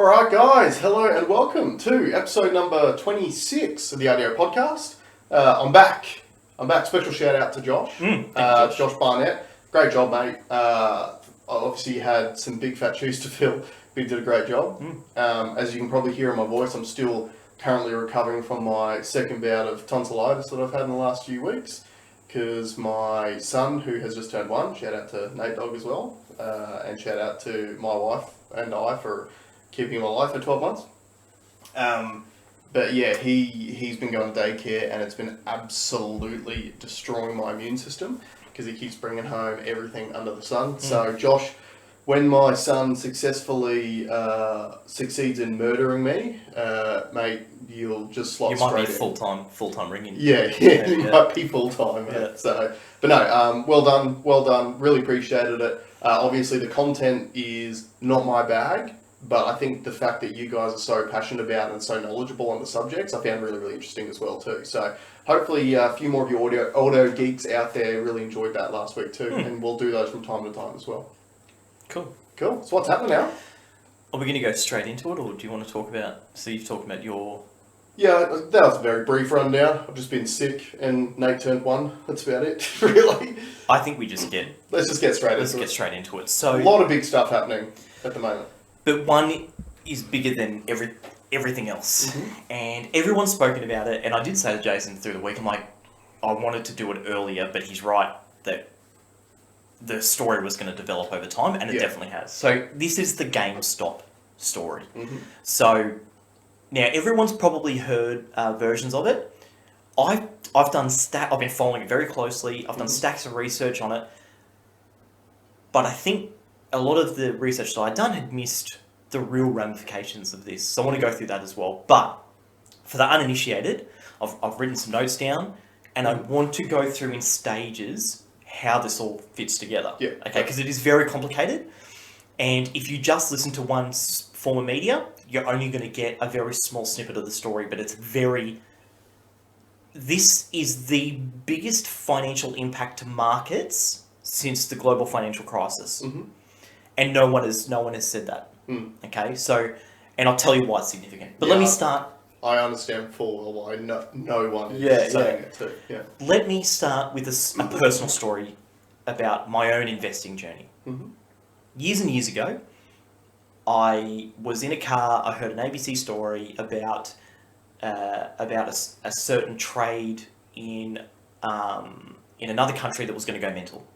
Alright guys, hello and welcome to episode number 26 of the RDO podcast. I'm back. Special shout out to Josh. Josh Barnett. Great job, mate. Obviously you had some big fat shoes to fill, but you did a great job. As you can probably hear in my voice, I'm still currently recovering from my second bout of tonsillitis that I've had in the last few weeks, because my son, who has just turned 1, shout out to Nate Dog as well, and shout out to my wife and I for keeping him alive for 12 months. But yeah, he's been going to daycare and it's been absolutely destroying my immune system because he keeps bringing home everything under the sun. So Josh, when my son successfully succeeds in murdering me, mate, you'll just slot straight in. You might be full-time ringing. Yeah, you might be full-time. Yeah. So, but no, well done. Really appreciated it. Obviously, the content is not my bag, but I think the fact that you guys are so passionate about it and so knowledgeable on the subjects, I found really, really interesting as well too. So hopefully a few more of your audio geeks out there really enjoyed that last week too, and we'll do those from time to time as well. Cool. So what's happening now? Are we going to go straight into it, or do you want to talk about... So you've talked about your... Yeah, that was a very brief rundown. I've just been sick and Nate turned 1. That's about it, really. I think we just get... Let's just get straight into it. Let's get straight into it. So... A lot of big stuff happening at the moment. But one is bigger than everything else. And everyone's spoken about it, and I did say to Jason through the week, I'm like, I wanted to do it earlier, but he's right that the story was going to develop over time, and it definitely has. So this is the GameStop story. So now everyone's probably heard versions of it. I've been following it very closely. I've done stacks of research on it, but I think a lot of the research that I'd done had missed the real ramifications of this. So I want to go through that as well. But for the uninitiated, I've written some notes down, and I want to go through in stages how this all fits together. Yeah. Okay, because it is very complicated. And if you just listen to one form of media, you're only going to get a very small snippet of the story, but it's very... This is the biggest financial impact to markets since the global financial crisis. And no one has said that. Okay, so, and I'll tell you why it's significant. But let me start... I understand full well why no one is saying it too. Yeah. Let me start with a personal story about my own investing journey. Years and years ago, I was in a car, I heard an ABC story about a certain trade in another country that was going to go mental.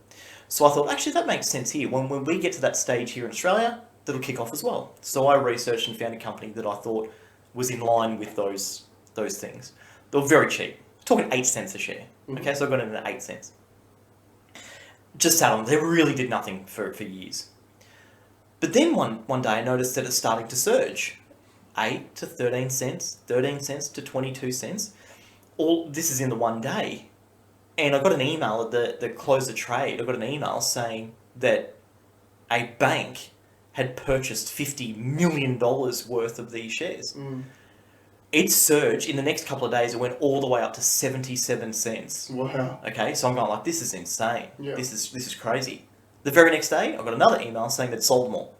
So I thought, actually, that makes sense here. When we get to that stage here in Australia, that'll kick off as well. So I researched and found a company that I thought was in line with those things. They were very cheap. Talking 8 cents a share. Okay, so I got in at 8 cents. Just sat on them. They really did nothing for years. But then one day I noticed that it's starting to surge. 8 to 13 cents, 13 cents to 22 cents. All this is in the one day. And I got an email at the close of trade. I got an email saying that a bank had purchased $50 million worth of these shares. It surged. In the next couple of days, it went all the way up to 77 cents. Wow. Okay, so I'm going like, this is insane. Yeah. This is crazy. The very next day, I got another email saying that it sold more.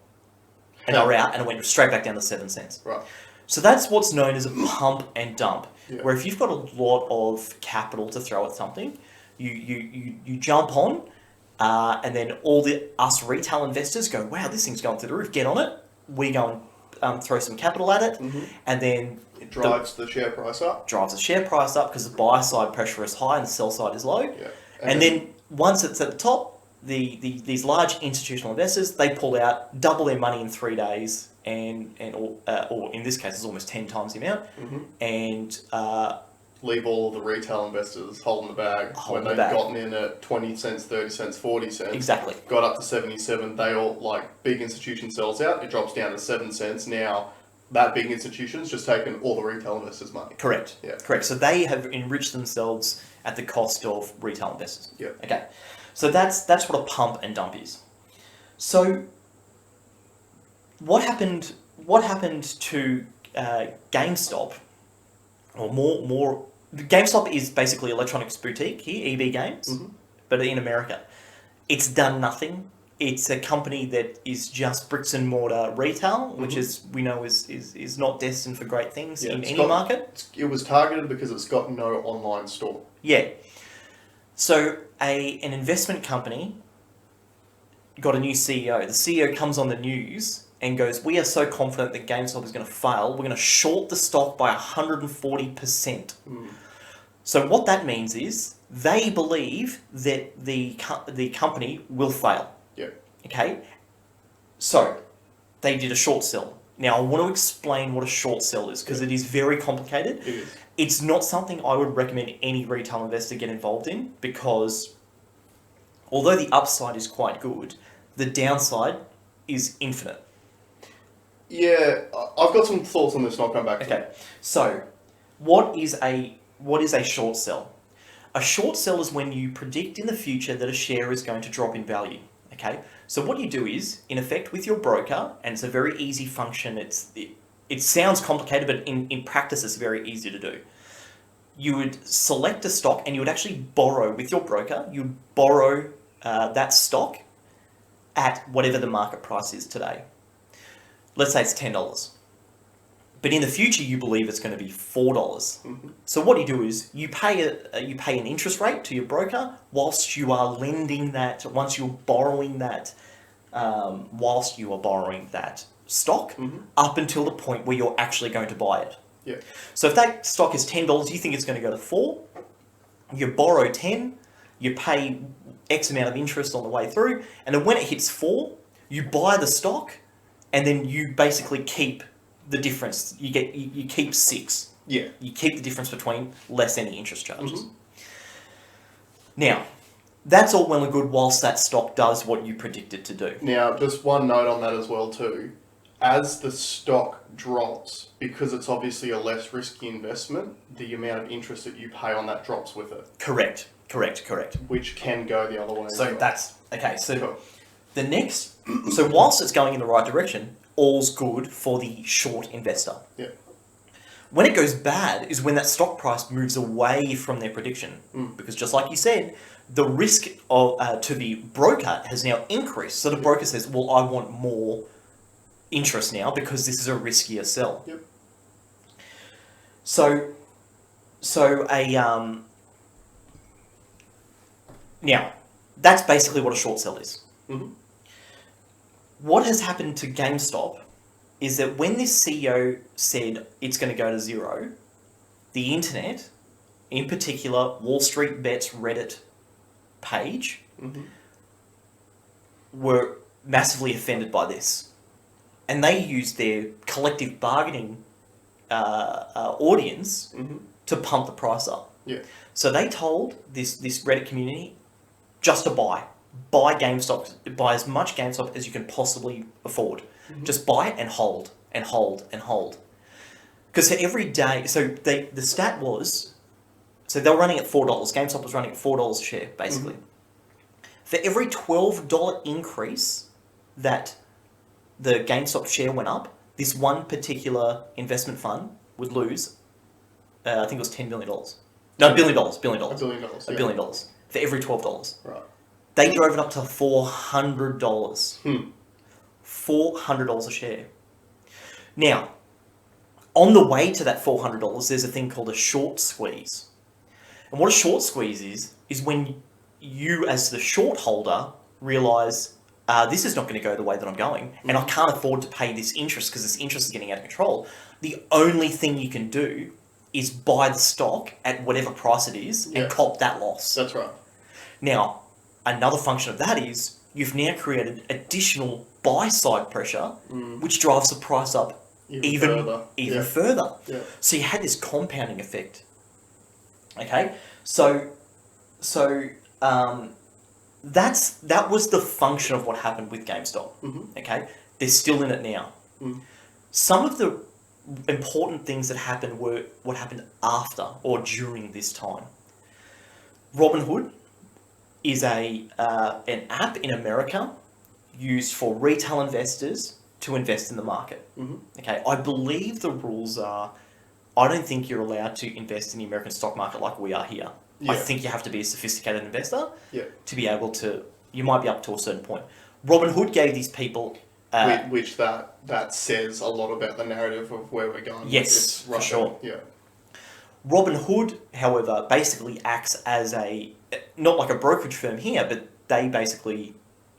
And they were out, and it went straight back down to 7 cents. Right. So that's what's known as a pump and dump, Yeah. where if you've got a lot of capital to throw at something, you jump on, and then all us retail investors go, wow, this thing's going through the roof, get on it. We go and throw some capital at it, and then it drives the share price up. Drives the share price up because the buy side pressure is high and the sell side is low. Yeah. And then once it's at the top, these large institutional investors, they pull out, double their money in 3 days, or in this case, it's almost 10 times the amount, and leave all of the retail investors holding the bag when they've gotten in at 20 cents, 30 cents, 40 cents. Exactly. Got up to 77. They all, like, big institution sells out. It drops down to 7 cents. Now, that big institution's just taken all the retail investors' money. Correct. Yeah. Correct. So they have enriched themselves at the cost of retail investors. Yeah. Okay. So that's what a pump and dump is. So what happened to GameStop, or more GameStop is basically electronics boutique here, EB Games, but in America. It's done nothing. It's a company that is just bricks and mortar retail, which is we know is not destined for great things in any market. It was targeted because it's got no online store. Yeah. So an investment company got a new CEO. The CEO comes on the news and goes, "We are so confident that GameStop is going to fail. We're going to short the stock by 140%. So what that means is they believe that the company will fail. Yeah. Okay. So they did a short sell. Now I want to explain what a short sell is because it is very complicated. It is. It's not something I would recommend any retail investor get involved in because although the upside is quite good, the downside is infinite. Yeah, I've got some thoughts on this and I'll come back to Okay, so what is a short sell? A short sell is when you predict in the future that a share is going to drop in value. Okay, so what you do is, in effect, with your broker, and it's a very easy function. It sounds complicated, but in practice, it's very easy to do. You would select a stock, and you would actually borrow with your broker. You'd borrow that stock at whatever the market price is today. Let's say it's $10. But in the future, you believe it's going to be $4. So what you do is you pay an interest rate to your broker whilst you are lending that, once you're borrowing that, whilst you are borrowing that stock up until the point where you're actually going to buy it. Yeah. So if that stock is $10, you think it's going to go to $4. You borrow 10, you pay X amount of interest on the way through, and then when it hits 4, you buy the stock, and then you basically keep the difference. You keep 6. Yeah. You keep the difference between less any interest charges. Now, that's all well and good whilst that stock does what you predict it to do. Now, just one note on that as well too. As the stock drops, because it's obviously a less risky investment, the amount of interest that you pay on that drops with it. Correct. Which can go the other way. So that's okay. So cool. The next, so whilst it's going in the right direction, all's good for the short investor. Yeah. When it goes bad is when that stock price moves away from their prediction, because just like you said, the risk of to the broker has now increased. So the broker says, "Well, I want more interest now because this is a riskier sell." Yep. Now that's basically what a short sell is. What has happened to GameStop is that when this CEO said it's going to go to 0, the internet, in particular Wall Street Bet's Reddit page, were massively offended by this. And they used their collective bargaining audience to pump the price up. Yeah. So they told this Reddit community just to buy GameStop, buy as much GameStop as you can possibly afford. Just buy it and hold and hold and hold. Because for every day, so the stat was, so they were running at $4. GameStop was running at $4 a share, basically. For every $12 increase that the GameStop share went up, this one particular investment fund would lose, I think it was $10 billion. No, $1 billion. $1 billion. $1 billion for every $12. Right. They drove it up to $400. $400 a share. Now, on the way to that $400, there's a thing called a short squeeze. And what a short squeeze is when you, as the short holder, realise this is not going to go the way that I'm going, and I can't afford to pay this interest because this interest is getting out of control. The only thing you can do is buy the stock at whatever price it is and cop that loss. That's right. Now, another function of that is you've now created additional buy-side pressure, which drives the price up even further. Yeah. So you had this compounding effect. Okay, so that was the function of what happened with GameStop. Okay, they're still in it now. Some of the important things that happened were what happened after or during this time. Robinhood is an app in America used for retail investors to invest in the market. Okay, I believe the rules are, I don't think you're allowed to invest in the American stock market like we are here. I think you have to be a sophisticated investor to be able to, you might be up to a certain point. Robinhood gave these people... which that says a lot about the narrative of where we're going. Yes, with this, for sure. Yeah. Robinhood, however, basically acts as not like a brokerage firm here, but they basically,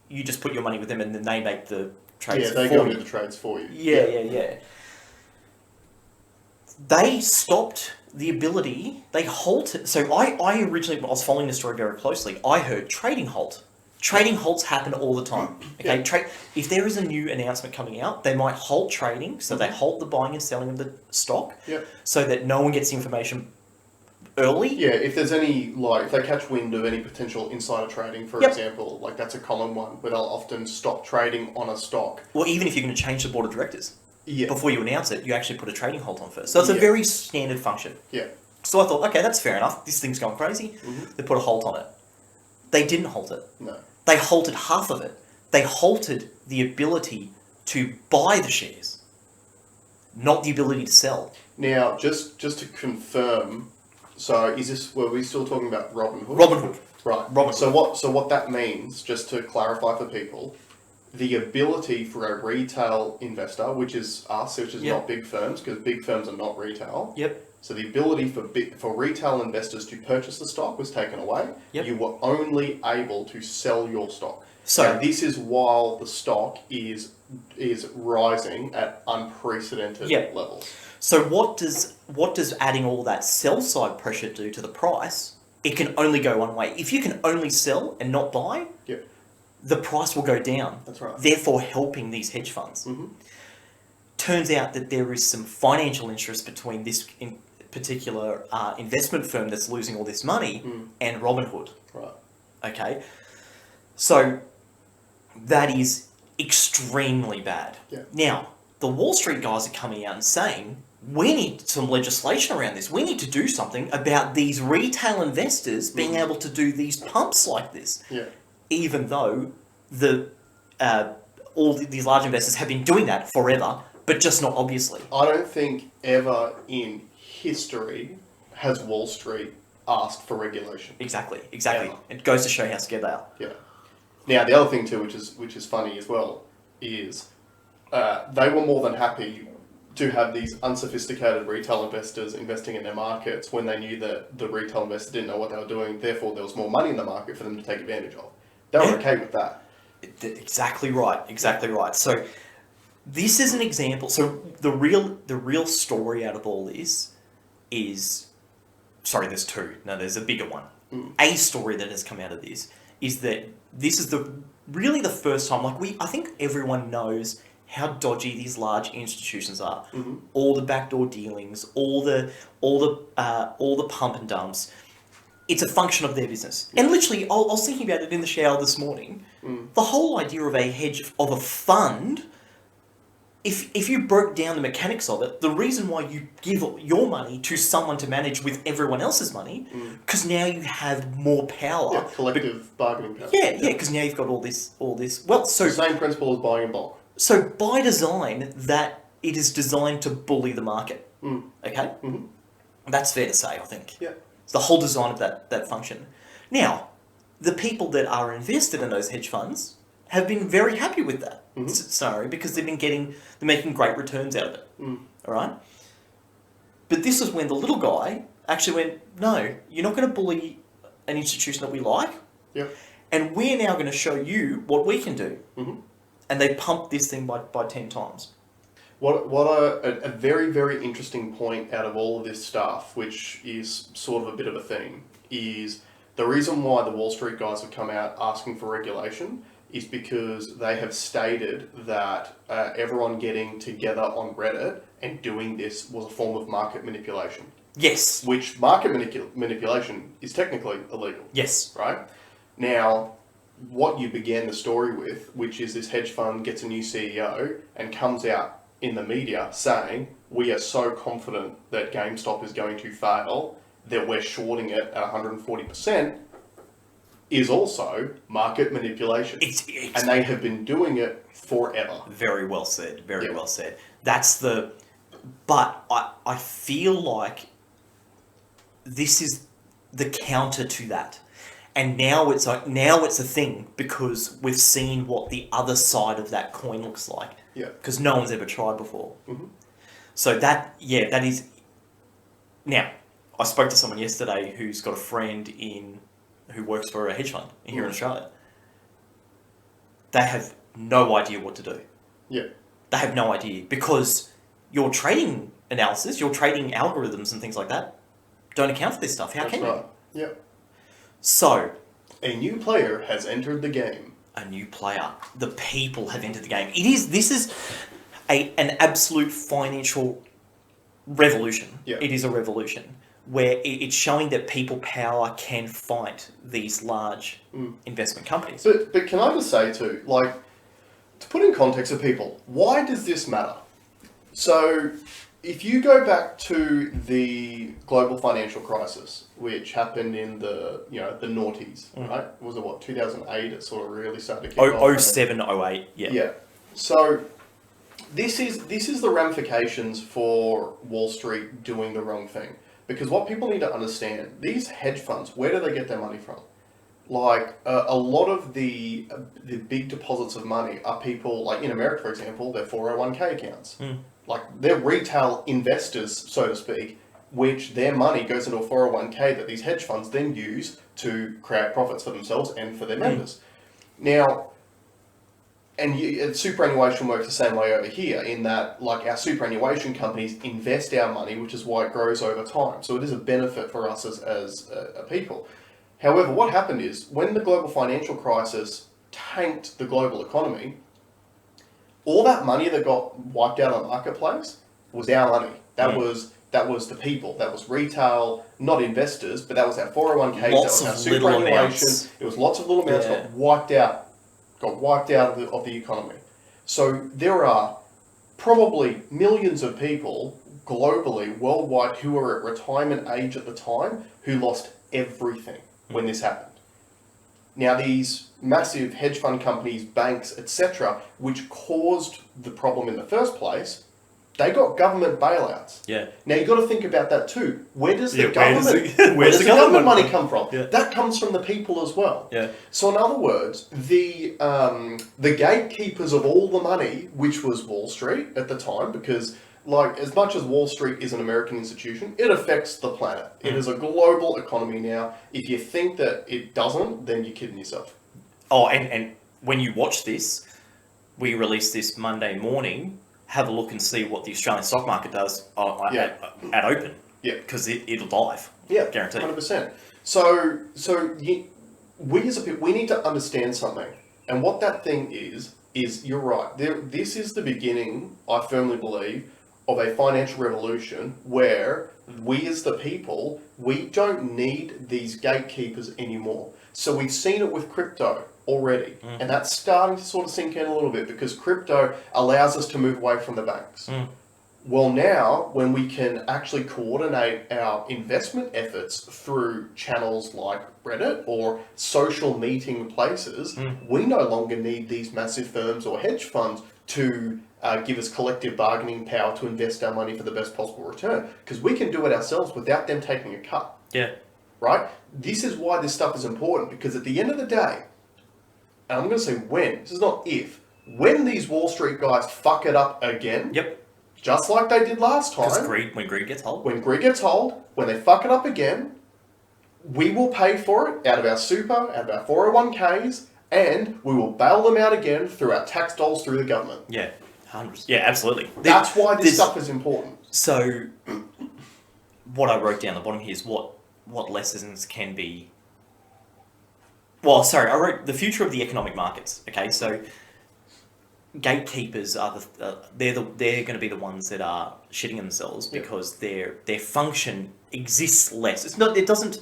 you just put your money with them and then they make the trades for you. Yeah, they go into the trades for you. Yeah. They stopped the ability, they halted. So I originally, when I was following the story very closely, I heard trading halt. Trading halts happen all the time. Okay, if there is a new announcement coming out, they might halt trading, so they halt the buying and selling of the stock, so that no one gets information early. Yeah, if there's any, if they catch wind of any potential insider trading, for example, that's a common one, where they'll often stop trading on a stock. Or even if you're going to change the board of directors, before you announce it, you actually put a trading halt on first. So it's a very standard function. Yeah. So I thought, okay, that's fair enough. This thing's going crazy. They put a halt on it. They didn't halt it. No. They halted half of it. They halted the ability to buy the shares, not the ability to sell. Now, just to confirm, so were we still talking about Robinhood? Robinhood. Right. Robinhood. So what that means, just to clarify for people, the ability for a retail investor, which is us, which is not big firms, because big firms are not retail. Yep. So the ability for retail investors to purchase the stock was taken away. Yep. You were only able to sell your stock. So now, this is while the stock is rising at unprecedented levels. So what does adding all that sell side pressure do to the price? It can only go one way. If you can only sell and not buy, the price will go down. That's right. Therefore helping these hedge funds. Turns out that there is some financial interest between this in particular investment firm that's losing all this money and Robinhood. Right. Okay. So that is extremely bad. Yeah. Now, the Wall Street guys are coming out and saying, we need some legislation around this. We need to do something about these retail investors being able to do these pumps like this. Yeah. Even though these large investors have been doing that forever, but just not obviously. I don't think ever in history has Wall Street asked for regulation. Exactly. Ever. It goes to show how scared they are. Yeah. Now, the other thing too, which is funny as well, is they were more than happy to have these unsophisticated retail investors investing in their markets when they knew that the retail investors didn't know what they were doing, therefore there was more money in the market for them to take advantage of. They were okay with that. Exactly right. So this is an example. So the real story out of all this is, there's two. No, there's a bigger one. A story that has come out of this is that this is really the first time, I think everyone knows how dodgy these large institutions are. All the backdoor dealings, all the pump and dumps. It's a function of their business. And literally, I was thinking about it in the shower this morning. The whole idea of a fund, if you broke down the mechanics of it, the reason why you give your money to someone to manage with everyone else's money, because now you have more power. Yeah, collective bargaining power. Yeah, because now you've got all this. Well, so the same principle as buying in bulk. So by design, that it is designed to bully the market. Okay? That's fair to say, I think. Yeah. It's the whole design of that function. Now, the people that are invested in those hedge funds have been very happy with that scenario because they're making great returns out of it. All right? But this is when the little guy actually went, no, you're not going to bully an institution that we like. Yeah. And we're now going to show you what we can do. And they pumped this thing by 10 times. What a very, very interesting point out of all of this stuff, which is sort of a bit of a theme, is the reason why the Wall Street guys have come out asking for regulation is because they have stated that everyone getting together on Reddit and doing this was a form of market manipulation. Yes. Which market manipulation is technically illegal. Yes. Right? Now, what you began the story with, which is this hedge fund gets a new CEO and comes out in the media saying, we are so confident that Gamestop is going to fail that we're shorting it at 140%, is also market manipulation. And they have been doing it forever. Very well said. Very well said. But I feel like this is the counter to that. And now it's a thing because we've seen what the other side of that coin looks like. Yeah. Because no one's ever tried before. Mm-hmm. So that is. Now, I spoke to someone yesterday who's got a friend who works for a hedge fund here in Australia. They have no idea what to do. Yeah. They have no idea because your trading analysis, your trading algorithms and things like that don't account for this stuff. How can you? Yeah. So, a new player has entered the game. A new player. The people have entered the game. This is an absolute financial revolution. Yeah. It is a revolution where it's showing that people power can fight these large investment companies. But can I just say too, like, to put in context of people, why does this matter? So, if you go back to the global financial crisis, which happened in the noughties, right? Was it 2008? It sort of really started to kick off. 07, 08, yeah. Yeah. So this is the ramifications for Wall Street doing the wrong thing. Because what people need to understand, these hedge funds, where do they get their money from? Like a lot of the big deposits of money are people, like in America, for example, their 401k accounts. Like they're retail investors, so to speak, which their money goes into a 401k that these hedge funds then use to create profits for themselves and for their members. Now, superannuation works the same way over here in that, like, our superannuation companies invest our money, which is why it grows over time. So it is a benefit for us as a people. However, what happened is when the global financial crisis tanked the global economy, all that money that got wiped out on the marketplace was our money. That was the people. That was retail, not investors, but that was our 401ks, that was our superannuation. It was lots of little amounts got wiped out of the economy. So there are probably millions of people globally, worldwide, who are at retirement age at the time who lost everything when this happened. Now, these massive hedge fund companies, banks, etc., which caused the problem in the first place, they got government bailouts. Yeah. Now, you've got to think about that too. Where does the government money come from? Yeah. That comes from the people as well. Yeah. So, in other words, the gatekeepers of all the money, which was Wall Street at the time, because, like, as much as Wall Street is an American institution, it affects the planet. It is a global economy now. If you think that it doesn't, then you're kidding yourself. Oh, and when you watch this, we release this Monday morning. Have a look and see what the Australian stock market does at open. Yeah, because it'll dive. Yeah, guaranteed. 100%. So we as a people, we need to understand something, and what that thing is you're right. This is the beginning, I firmly believe, of a financial revolution where we as the people, we don't need these gatekeepers anymore. So we've seen it with crypto already, and that's starting to sort of sink in a little bit because crypto allows us to move away from the banks. Well, now, when we can actually coordinate our investment efforts through channels like Reddit or social meeting places, we no longer need these massive firms or hedge funds to give us collective bargaining power to invest our money for the best possible return, because we can do it ourselves without them taking a cut. Yeah. Right? This is why this stuff is important, because at the end of the day, and I'm going to say when, this is not if, when these Wall Street guys fuck it up again, just like they did last time, when greed gets hold, when they fuck it up again, we will pay for it out of our super, out of our 401ks, and we will bail them out again through our tax dollars through the government. Yeah, 100%. Yeah, absolutely. That's why this stuff is important. So, what I wrote down at the bottom here is what lessons can be. Well, sorry, I wrote the future of the economic markets. Okay, so gatekeepers are they're going to be the ones that are shitting themselves because their function exists less. It's not. It doesn't.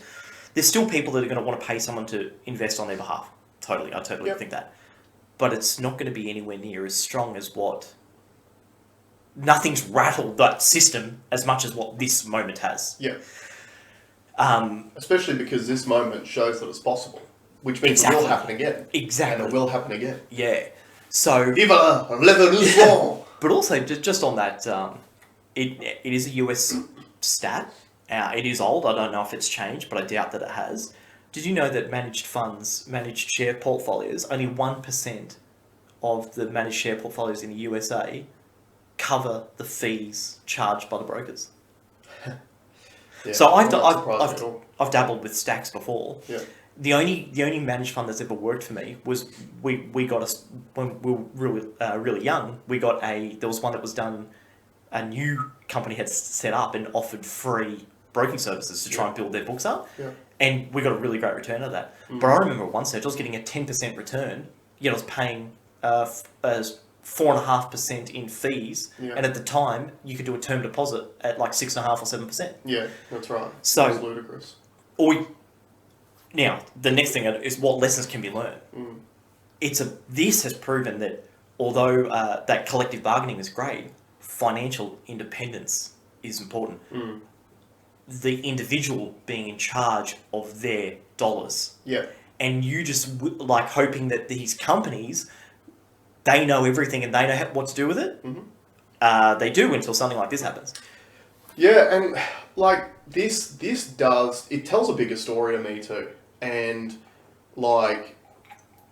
There's still people that are going to want to pay someone to invest on their behalf. Totally, I totally think that. But it's not going to be anywhere near as strong as what. Nothing's rattled that system as much as what this moment has. Yeah. Especially because this moment shows that it's possible, which means it will happen again. Exactly. And it will happen again. Yeah. So. Vive la révolution! But also, just on that, it is a US stat. It is old. I don't know if it's changed, but I doubt that it has. Did you know that managed funds, managed share portfolios, only 1% of the managed share portfolios in the USA cover the fees charged by the brokers? Yeah, So I've dabbled with stacks before. Yeah. The only managed fund that's ever worked for me was we got when we were really young. There was one that was done. A new company had set up and offered free broking services to try and build their books up, and we got a really great return out of that. But I remember one search I was getting a 10% return. Yet I was paying 4.5% in fees, and at the time you could do a term deposit at like 6.5 or 7%. Yeah, that's right. So it's ludicrous. Now the next thing is what lessons can be learned. This has proven that although that collective bargaining is great, financial independence is important. The individual being in charge of their dollars. Yeah. And you just like hoping that these companies, they know everything and they know what to do with it. They do until something like this happens. Yeah, and like this tells a bigger story to me too, and like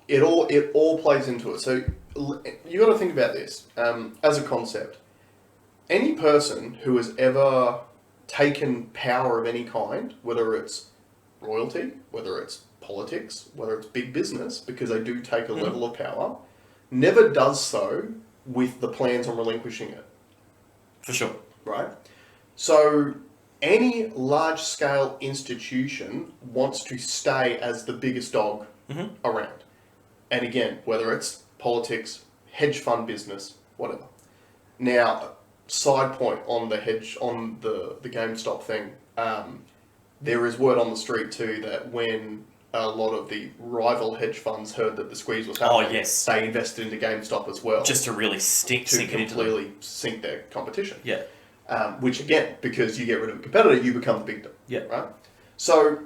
it all plays into it. So you got to think about this as a concept. Any person who has ever taken power of any kind, whether it's royalty, whether it's politics, whether it's big business, because they do take a level of power, never does so with the plans on relinquishing it. For sure. Right? So any large-scale institution wants to stay as the biggest dog around. And again, whether it's politics, hedge fund business, whatever. Now, side point on the Gamestop thing, there is word on the street too that when a lot of the rival hedge funds heard that the squeeze was happening, they invested into Gamestop as well. Just to really sink their competition. Yeah. Which again, because you get rid of a competitor, you become the big dog. Yeah. Right? So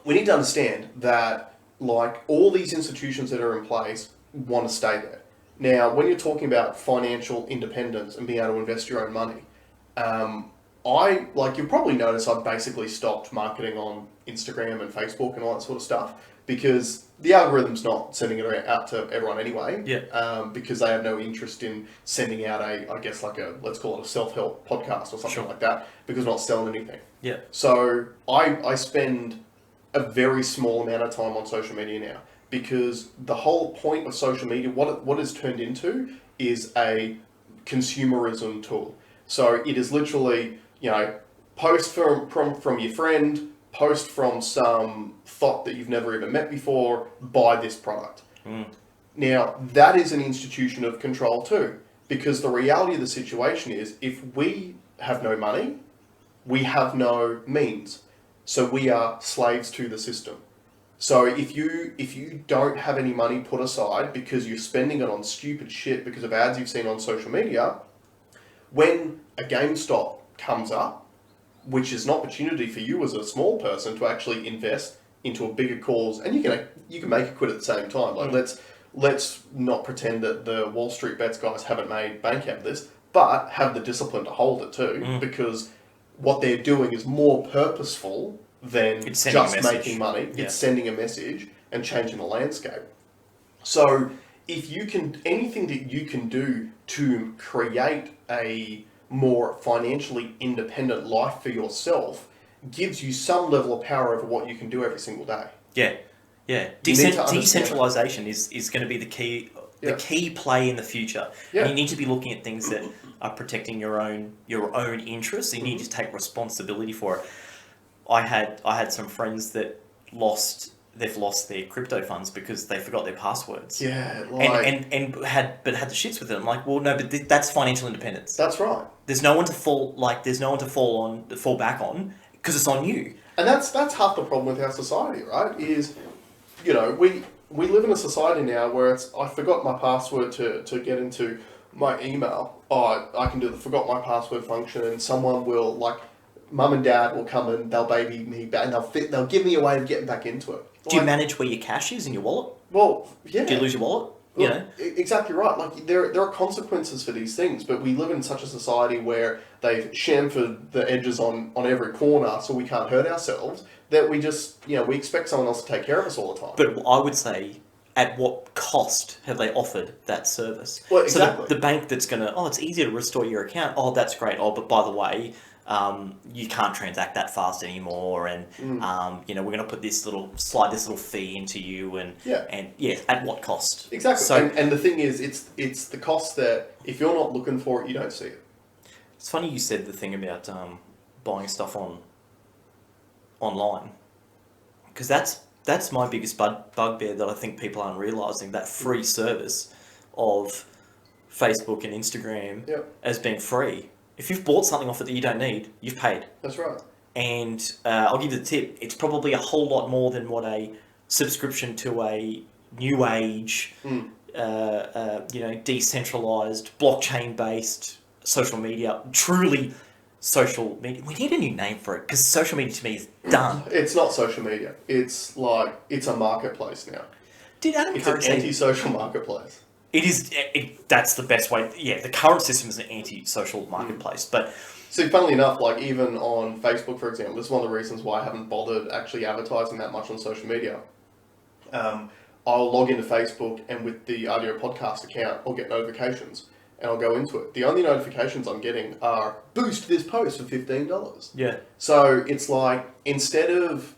we need to understand that like all these institutions that are in place want to stay there. Now, when you're talking about financial independence and being able to invest your own money, you'll probably notice I've basically stopped marketing on Instagram and Facebook and all that sort of stuff because the algorithm's not sending it out to everyone anyway. Yeah. Because they have no interest in sending out let's call it a self-help podcast or something like that because we're not selling anything. Yeah. So I spend a very small amount of time on social media now. Because the whole point of social media, what it's turned into is a consumerism tool. So it is literally, post from your friend, post from some thought that you've never even met before, buy this product. Now, that is an institution of control too. Because the reality of the situation is, if we have no money, we have no means. So we are slaves to the system. So if you don't have any money put aside because you're spending it on stupid shit because of ads you've seen on social media, when a GameStop comes up, which is an opportunity for you as a small person to actually invest into a bigger cause, and you can make a quid at the same time. Like let's not pretend that the Wall Street bets guys haven't made bank out of this, but have the discipline to hold it too, because what they're doing is more purposeful than just making money. It's sending a message and changing the landscape. So anything that you can do to create a more financially independent life for yourself gives you some level of power over what you can do every single day. Yeah. Decentralization is going to be the key play in the future. Yeah. And you need to be looking at things that are protecting your own interests. You need to take responsibility for it. I had some friends that they've lost their crypto funds because they forgot their passwords. Yeah, and had the shits with it. I'm like, well, no, but that's financial independence. That's right. There's no one to fall back on because it's on you. And that's half the problem with our society, right? Is we live in a society now where it's I forgot my password to get into my email. Oh, I can do the forgot my password function, and someone will Mum and Dad will come and they'll baby me back, and they'll give me a way of getting back into it. Do you manage where your cash is in your wallet? Well, yeah. Do you lose your wallet? You know? Exactly right. Like, there are consequences for these things, but we live in such a society where they've chamfered the edges on every corner so we can't hurt ourselves, that we just, we expect someone else to take care of us all the time. But I would say, at what cost have they offered that service? Well, exactly. So the bank that's going to, it's easier to restore your account. Oh, that's great. Oh, but by the way, you can't transact that fast anymore, and we're going to slide this little fee into you, and at what cost? Exactly. So, and the thing is, it's the cost that if you're not looking for it, you don't see it. It's funny you said the thing about buying stuff online, because that's my biggest bugbear that I think people aren't realising, that free service of Facebook and Instagram as being free. If you've bought something off it that you don't need, you've paid. That's right. And I'll give you the tip. It's probably a whole lot more than what a subscription to a new age, decentralised, blockchain-based social media, truly social media. We need a new name for it, because social media to me is done. It's not social media. It's a marketplace now. Did Adam It's Curry an anti-social marketplace. It is. That's the best way. Yeah, the current system is an anti-social marketplace. But see, funnily enough, like even on Facebook, for example, this is one of the reasons why I haven't bothered actually advertising that much on social media. I'll log into Facebook, and with the RDO podcast account, I'll get notifications, and I'll go into it. The only notifications I'm getting are boost this post for $15. yeah, So it's like instead of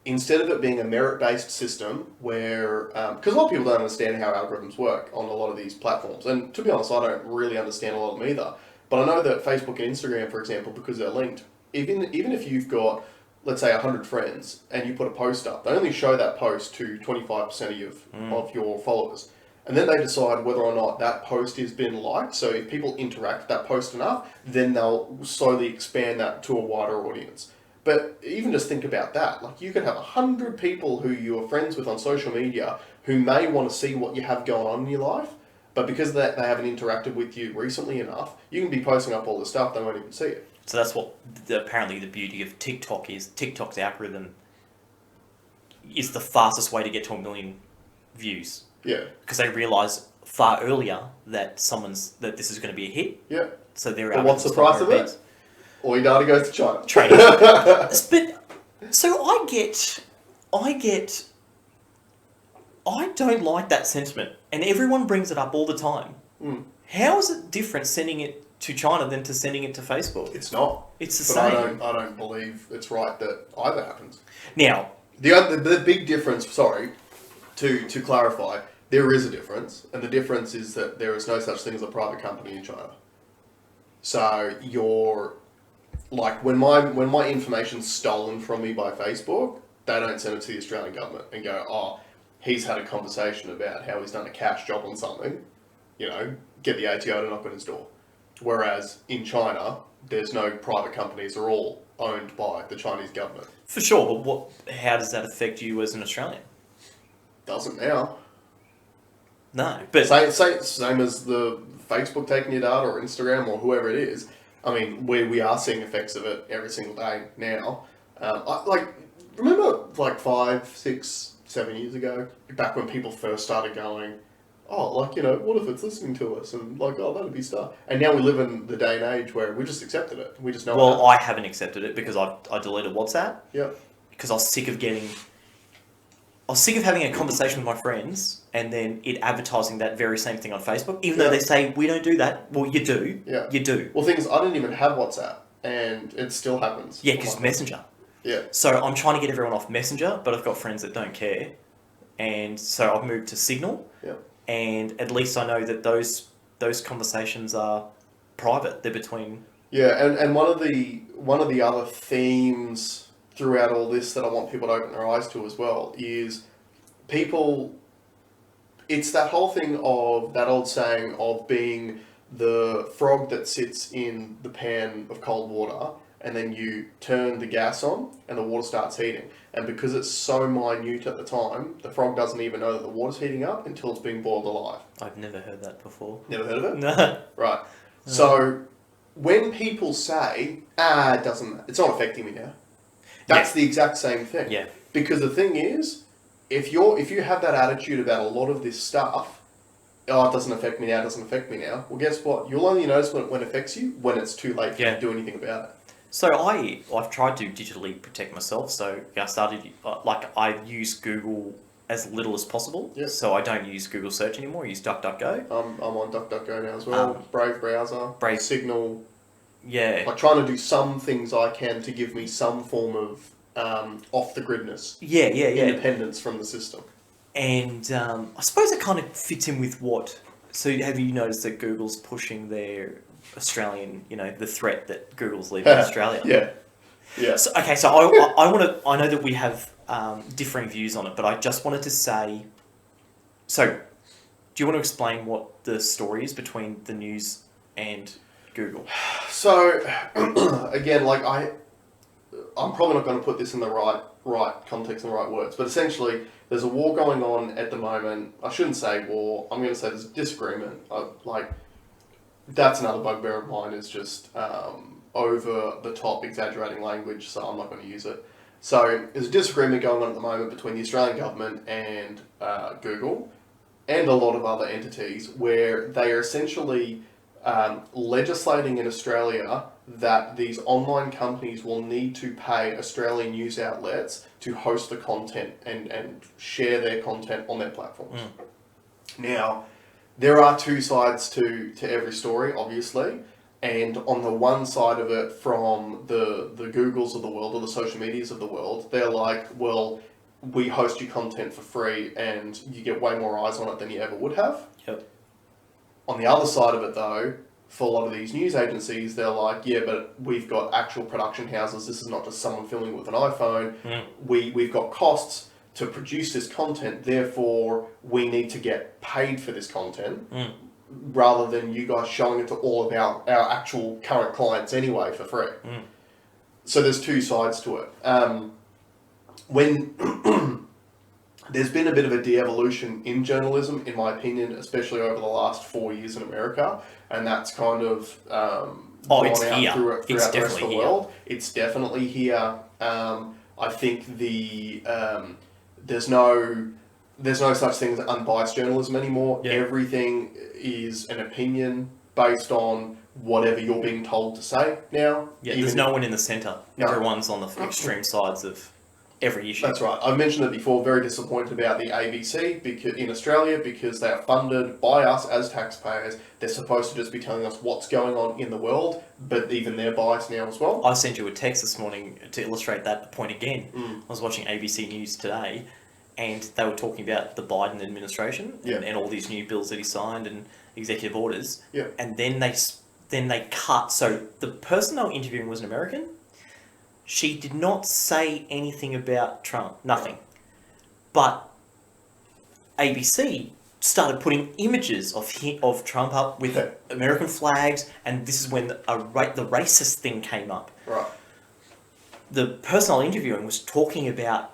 it being a merit-based system where, because a lot of people don't understand how algorithms work on a lot of these platforms, and to be honest, I don't really understand a lot of them either, but I know that Facebook and Instagram, for example, because they're linked, even if you've got, let's say, 100 friends, and you put a post up, they only show that post to 25% of your followers, and then they decide whether or not that post has been liked. So if people interact with that post enough, then they'll slowly expand that to a wider audience. But even just think about that. Like, you could have 100 people who you're friends with on social media who may want to see what you have going on in your life, but because they haven't interacted with you recently enough, you can be posting up all this stuff, they won't even see it. So that's what apparently the beauty of TikTok is. TikTok's algorithm is the fastest way to get to 1 million views. Yeah. Because they realise far earlier that this is going to be a hit. Yeah. So they're. But what's the price of it? All your data goes to China. Trading. But so I don't like that sentiment, and everyone brings it up all the time. How is it different sending it to China than to sending it to Facebook? It's not. It's the same. I don't believe it's right that either happens. Now, the big difference, to clarify, there is a difference, and the difference is that there is no such thing as a private company in China. So like when my information's stolen from me by Facebook, they don't send it to the Australian government and go, oh, he's had a conversation about how he's done a cash job on something, get the ATO to knock on his door. Whereas in China, there's no private companies, they're all owned by the Chinese government. For sure, but how does that affect you as an Australian? Doesn't now. No, but same as the Facebook taking your data or Instagram or whoever it is. I mean, we are seeing effects of it every single day now. Remember 5, 6, 7 years ago, back when people first started going, oh, what if it's listening to us? And that'd be stuff. And now we live in the day and age where we just accepted it. We just know. Well, I haven't accepted it because I deleted WhatsApp. Yeah. Because I was sick of having a conversation with my friends and then it advertising that very same thing on Facebook, even though they say we don't do that. Well, you do. Yeah. You do. Well, thing is, I didn't even have WhatsApp, and it still happens. Yeah, because Messenger. Yeah. So I'm trying to get everyone off Messenger, but I've got friends that don't care, and so I've moved to Signal. Yeah. And at least I know that those conversations are private. They're between. Yeah, and one of the other themes throughout all this that I want people to open their eyes to as well is people. It's that whole thing of that old saying of being the frog that sits in the pan of cold water, and then you turn the gas on and the water starts heating. And because it's so minute at the time, the frog doesn't even know that the water's heating up until it's being boiled alive. I've never heard that before. Never heard of it? No. Right. So when people say, it's not affecting me now, that's the exact same thing. Yeah. Because the thing is, if you have that attitude about a lot of this stuff, oh, it doesn't affect me now, it doesn't affect me now. Well, guess what? You'll only notice when it affects you when it's too late for you to do anything about it. So I've tried to digitally protect myself. So I started, I use Google as little as possible. Yep. So I don't use Google search anymore. I use DuckDuckGo. I'm on DuckDuckGo now as well. Brave browser. Brave Signal. Yeah. Like trying to do some things I can to give me some form of off the gridness. Yeah. Independence from the system. And I suppose it kind of fits in with what. So have you noticed that Google's pushing their Australian, the threat that Google's leaving Australia? Yeah. So, okay, so I know that we have differing views on it, but I just wanted to say. So, do you want to explain what the story is between the news and Google? So, again, I'm probably not going to put this in the right context and the right words, but essentially, there's a war going on at the moment. I shouldn't say war. I'm going to say there's a disagreement. That's another bugbear of mine, is just over the top exaggerating language, so I'm not going to use it. So there's a disagreement going on at the moment between the Australian government and Google and a lot of other entities, where they are essentially legislating in Australia that these online companies will need to pay Australian news outlets to host the content and share their content on their platforms. Now, there are two sides to every story, obviously, and on the one side of it, from the Googles of the world or the social medias of the world, they're like, well, we host your content for free and you get way more eyes on it than you ever would have. Yep. On the other side of it, though, for a lot of these news agencies, they're like, yeah, but we've got actual production houses. This is not just someone filming with an iPhone. We've got costs to produce this content. Therefore, we need to get paid for this content rather than you guys showing it to all of our actual current clients anyway for free. So there's two sides to it. When there's been a bit of a de-evolution in journalism, in my opinion, especially over the last 4 years in America, and that's kind of it's here. throughout the rest of the world. It's definitely here. I think there's no such thing as unbiased journalism anymore. Yeah. Everything is an opinion based on whatever you're being told to say now. Yeah, there's no one in the centre. No. Everyone's on the extreme sides of every issue. That's right. I've mentioned it before, very disappointed about the ABC in Australia because they are funded by us as taxpayers. They're supposed to just be telling us what's going on in the world, but even they're biased now as well. I sent you a text this morning to illustrate that point again. I was watching ABC News today and they were talking about the Biden administration and all these new bills that he signed and executive orders. Yeah. And then they cut. So the person they were interviewing was an American. She did not say anything about Trump, nothing. But ABC started putting images of Trump up with American flags, and this is when the racist thing came up. Right. The person I was interviewing was talking about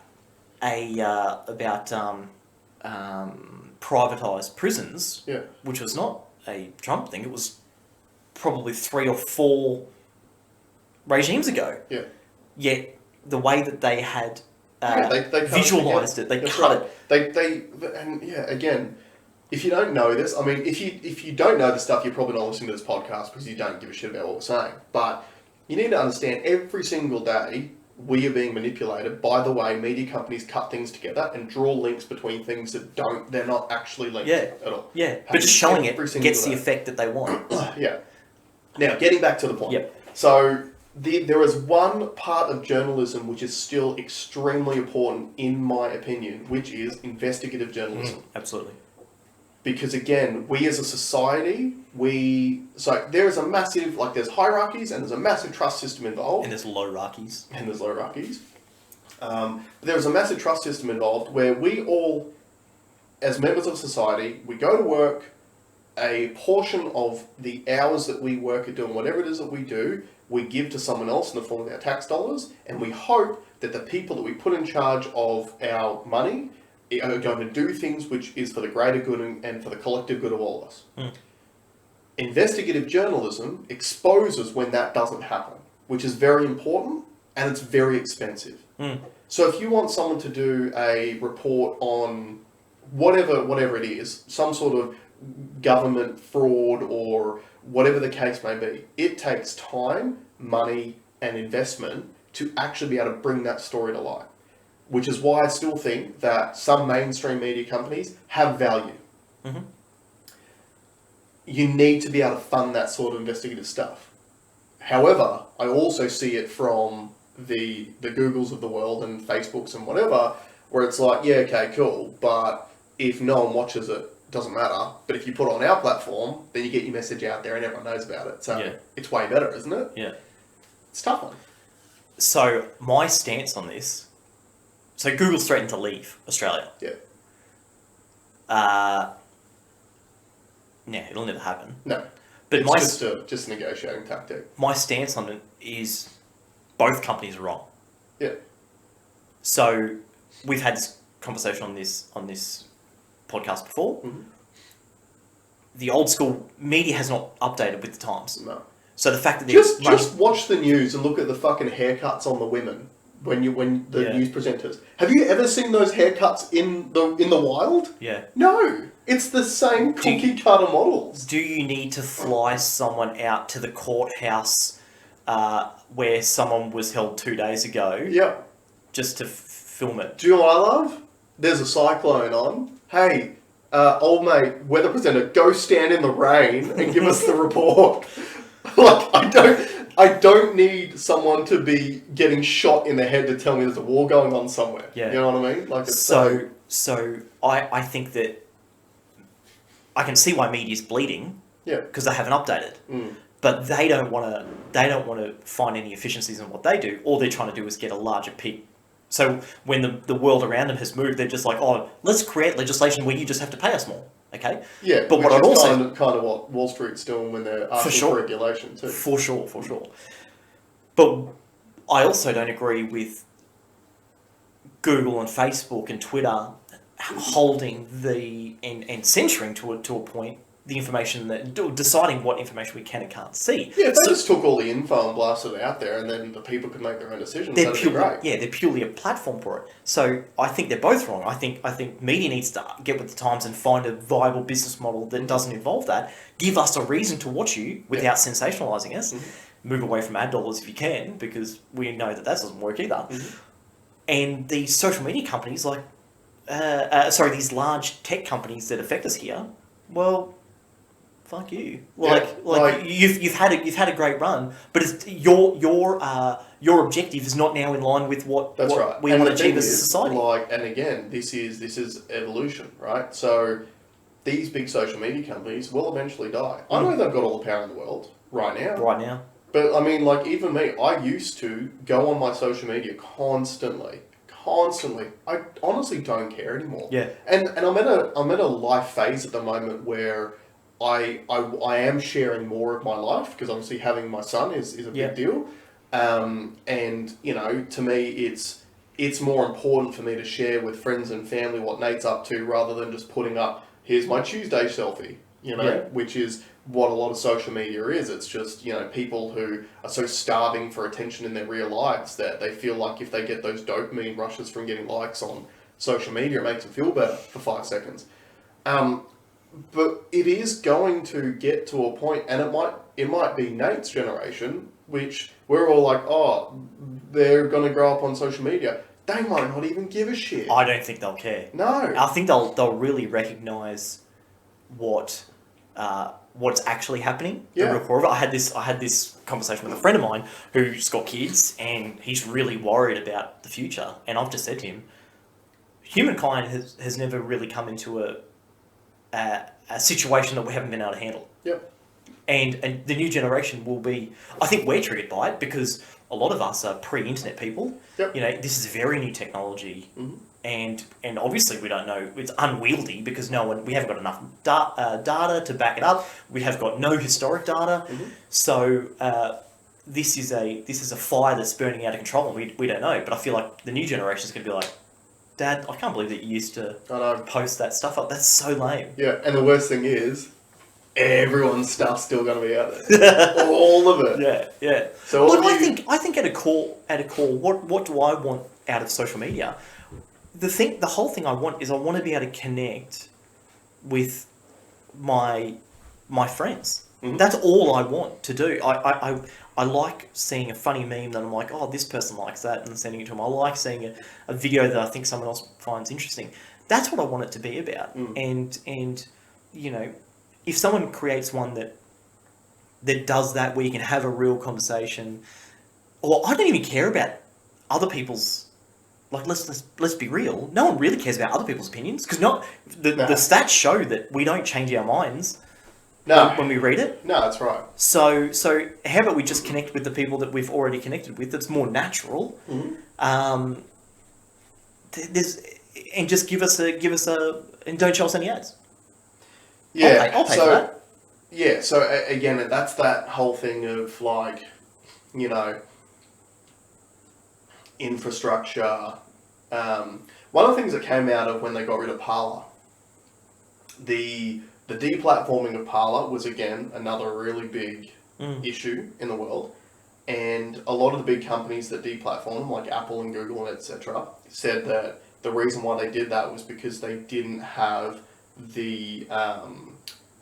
privatized prisons, which was not a Trump thing. It was probably 3 or 4 regimes ago. Yeah. Yet the way that they had they visualized it, they cut it. Again, if you don't know this, I mean, if you don't know this stuff, you're probably not listening to this podcast because you don't give a shit about what we're saying. But you need to understand, every single day we are being manipulated by the way media companies cut things together and draw links between things that they're not actually linked at all. Yeah, but just showing it gets the effect that they want. Yeah. Now, getting back to the point. Yep. So there is one part of journalism which is still extremely important, in my opinion, which is investigative journalism. Absolutely. Because again, we as a society, there is a massive, there's hierarchies and there's a massive trust system involved. And there's low-rarchies. There's a massive trust system involved where we all, as members of society, we go to work, a portion of the hours that we work at doing whatever it is that we do, we give to someone else in the form of our tax dollars, and we hope that the people that we put in charge of our money are going to do things which is for the greater good and for the collective good of all of us. Investigative journalism exposes when that doesn't happen, which is very important, and it's very expensive. So if you want someone to do a report on whatever it is, some sort of government fraud or whatever the case may be. It takes time, money, and investment to actually be able to bring that story to light. Which is why I still think that some mainstream media companies have value. Mm-hmm. You need to be able to fund that sort of investigative stuff. However, I also see it from the Googles of the world and Facebooks and whatever, where it's like, yeah, okay, cool, but if no one watches it, doesn't matter. But if you put it on our platform, then you get your message out there and everyone knows about it. So It's way better, isn't it? Yeah. It's a tough one. So my stance on this, so Google's threatened to leave Australia. Yeah. Yeah, it'll never happen. No. But it's just a negotiating tactic. My stance on it is both companies are wrong. Yeah. So we've had this conversation on this podcast before. Mm-hmm. The old school media has not updated with the times. No. So the fact that just watch the news and look at the fucking haircuts on the women when the news presenters. Have you ever seen those haircuts in the wild? Yeah. No. It's the same cookie cutter models. Do you need to fly someone out to the courthouse where someone was held 2 days ago? Yeah. Just to film it? Do you know what I love? There's a cyclone on. Hey, old mate, weather presenter, go stand in the rain and give us the report. Like, I don't need someone to be getting shot in the head to tell me there's a war going on somewhere. Yeah. You know what I mean? Like, it's so I think that I can see why media's bleeding. Yeah. Because they haven't updated. Mm. But they don't want to find any efficiencies in what they do. All they're trying to do is get a larger peak. So when the world around them has moved, they're just like, oh, let's create legislation where you just have to pay us more. Okay? Yeah, but what I'd also kind of what Wall Street's doing when they're asking for regulation too. For sure. But I also don't agree with Google and Facebook and Twitter holding and censoring to a point the information that deciding what information we can and can't see. Yeah, if they just took all the info and blasted it out there, and then the people could make their own decisions, that'd be great. Yeah, they're purely a platform for it. So I think they're both wrong. I think media needs to get with the times and find a viable business model that doesn't involve that. Give us a reason to watch you without sensationalising us. Mm-hmm. Move away from ad dollars if you can, because we know that doesn't work either. Mm-hmm. And these social media companies, these large tech companies that affect us here, well, fuck you. You've had a great run, but it's your objective is not now in line with what we want to achieve as a society. And again, this is evolution, right? So these big social media companies will eventually die. I know they've got all the power in the world right now. But I mean, like, even me, I used to go on my social media constantly. I honestly don't care anymore. Yeah. And I'm at a life phase at the moment where I am sharing more of my life, because obviously having my son is a big deal. And you know, to me, it's more important for me to share with friends and family what Nate's up to, rather than just putting up, here's my Tuesday selfie, which is what a lot of social media is. It's just, people who are so starving for attention in their real lives that they feel like if they get those dopamine rushes from getting likes on social media, it makes them feel better for 5 seconds. But it is going to get to a point, and it might be Nate's generation, which we're all like, oh, they're going to grow up on social media. They might not even give a shit. I don't think they'll care. No. I think they'll really recognise what's actually happening. Yeah. The real core of it. I had this conversation with a friend of mine who's got kids, and he's really worried about the future. And I've just said to him, humankind has never really come into a situation that we haven't been able to handle. Yep. And the new generation will be, I think we're triggered by it because a lot of us are pre-internet people. Yep. This is very new technology. Mm-hmm. And obviously we don't know, it's unwieldy because we haven't got enough data to back it up. We have got no historic data. Mm-hmm. So this is a fire that's burning out of control, and we don't know. But I feel like the new generation is going to be like, Dad, I can't believe that you used to post that stuff up. That's so lame. Yeah, and the worst thing is, everyone's stuff's still going to be out there. All of it. Yeah. So look, I think at a core, what do I want out of social media? The whole thing I want is I want to be able to connect with my friends. Mhm. That's all I want to do. I like seeing a funny meme that I'm like, oh, this person likes that, and sending it to them. I like seeing a video that I think someone else finds interesting. That's what I want it to be about. And you know, if someone creates one that does that, where you can have a real conversation, or I don't even care about other people's. Like, let's be real. No one really cares about other people's opinions, because the stats show that we don't change our minds when we read it. No, that's right. So how about we just connect with the people that we've already connected with? That's more natural. Mm-hmm. And just give us a and don't show us any ads. Yeah, I'll pay for that. Yeah, so again, that's that whole thing of like, you know, infrastructure. One of the things that came out of when they got rid of Parler, the deplatforming of Parler was again another really big issue in the world, and a lot of the big companies that deplatformed them, like Apple and Google and etc., said that the reason why they did that was because they didn't have the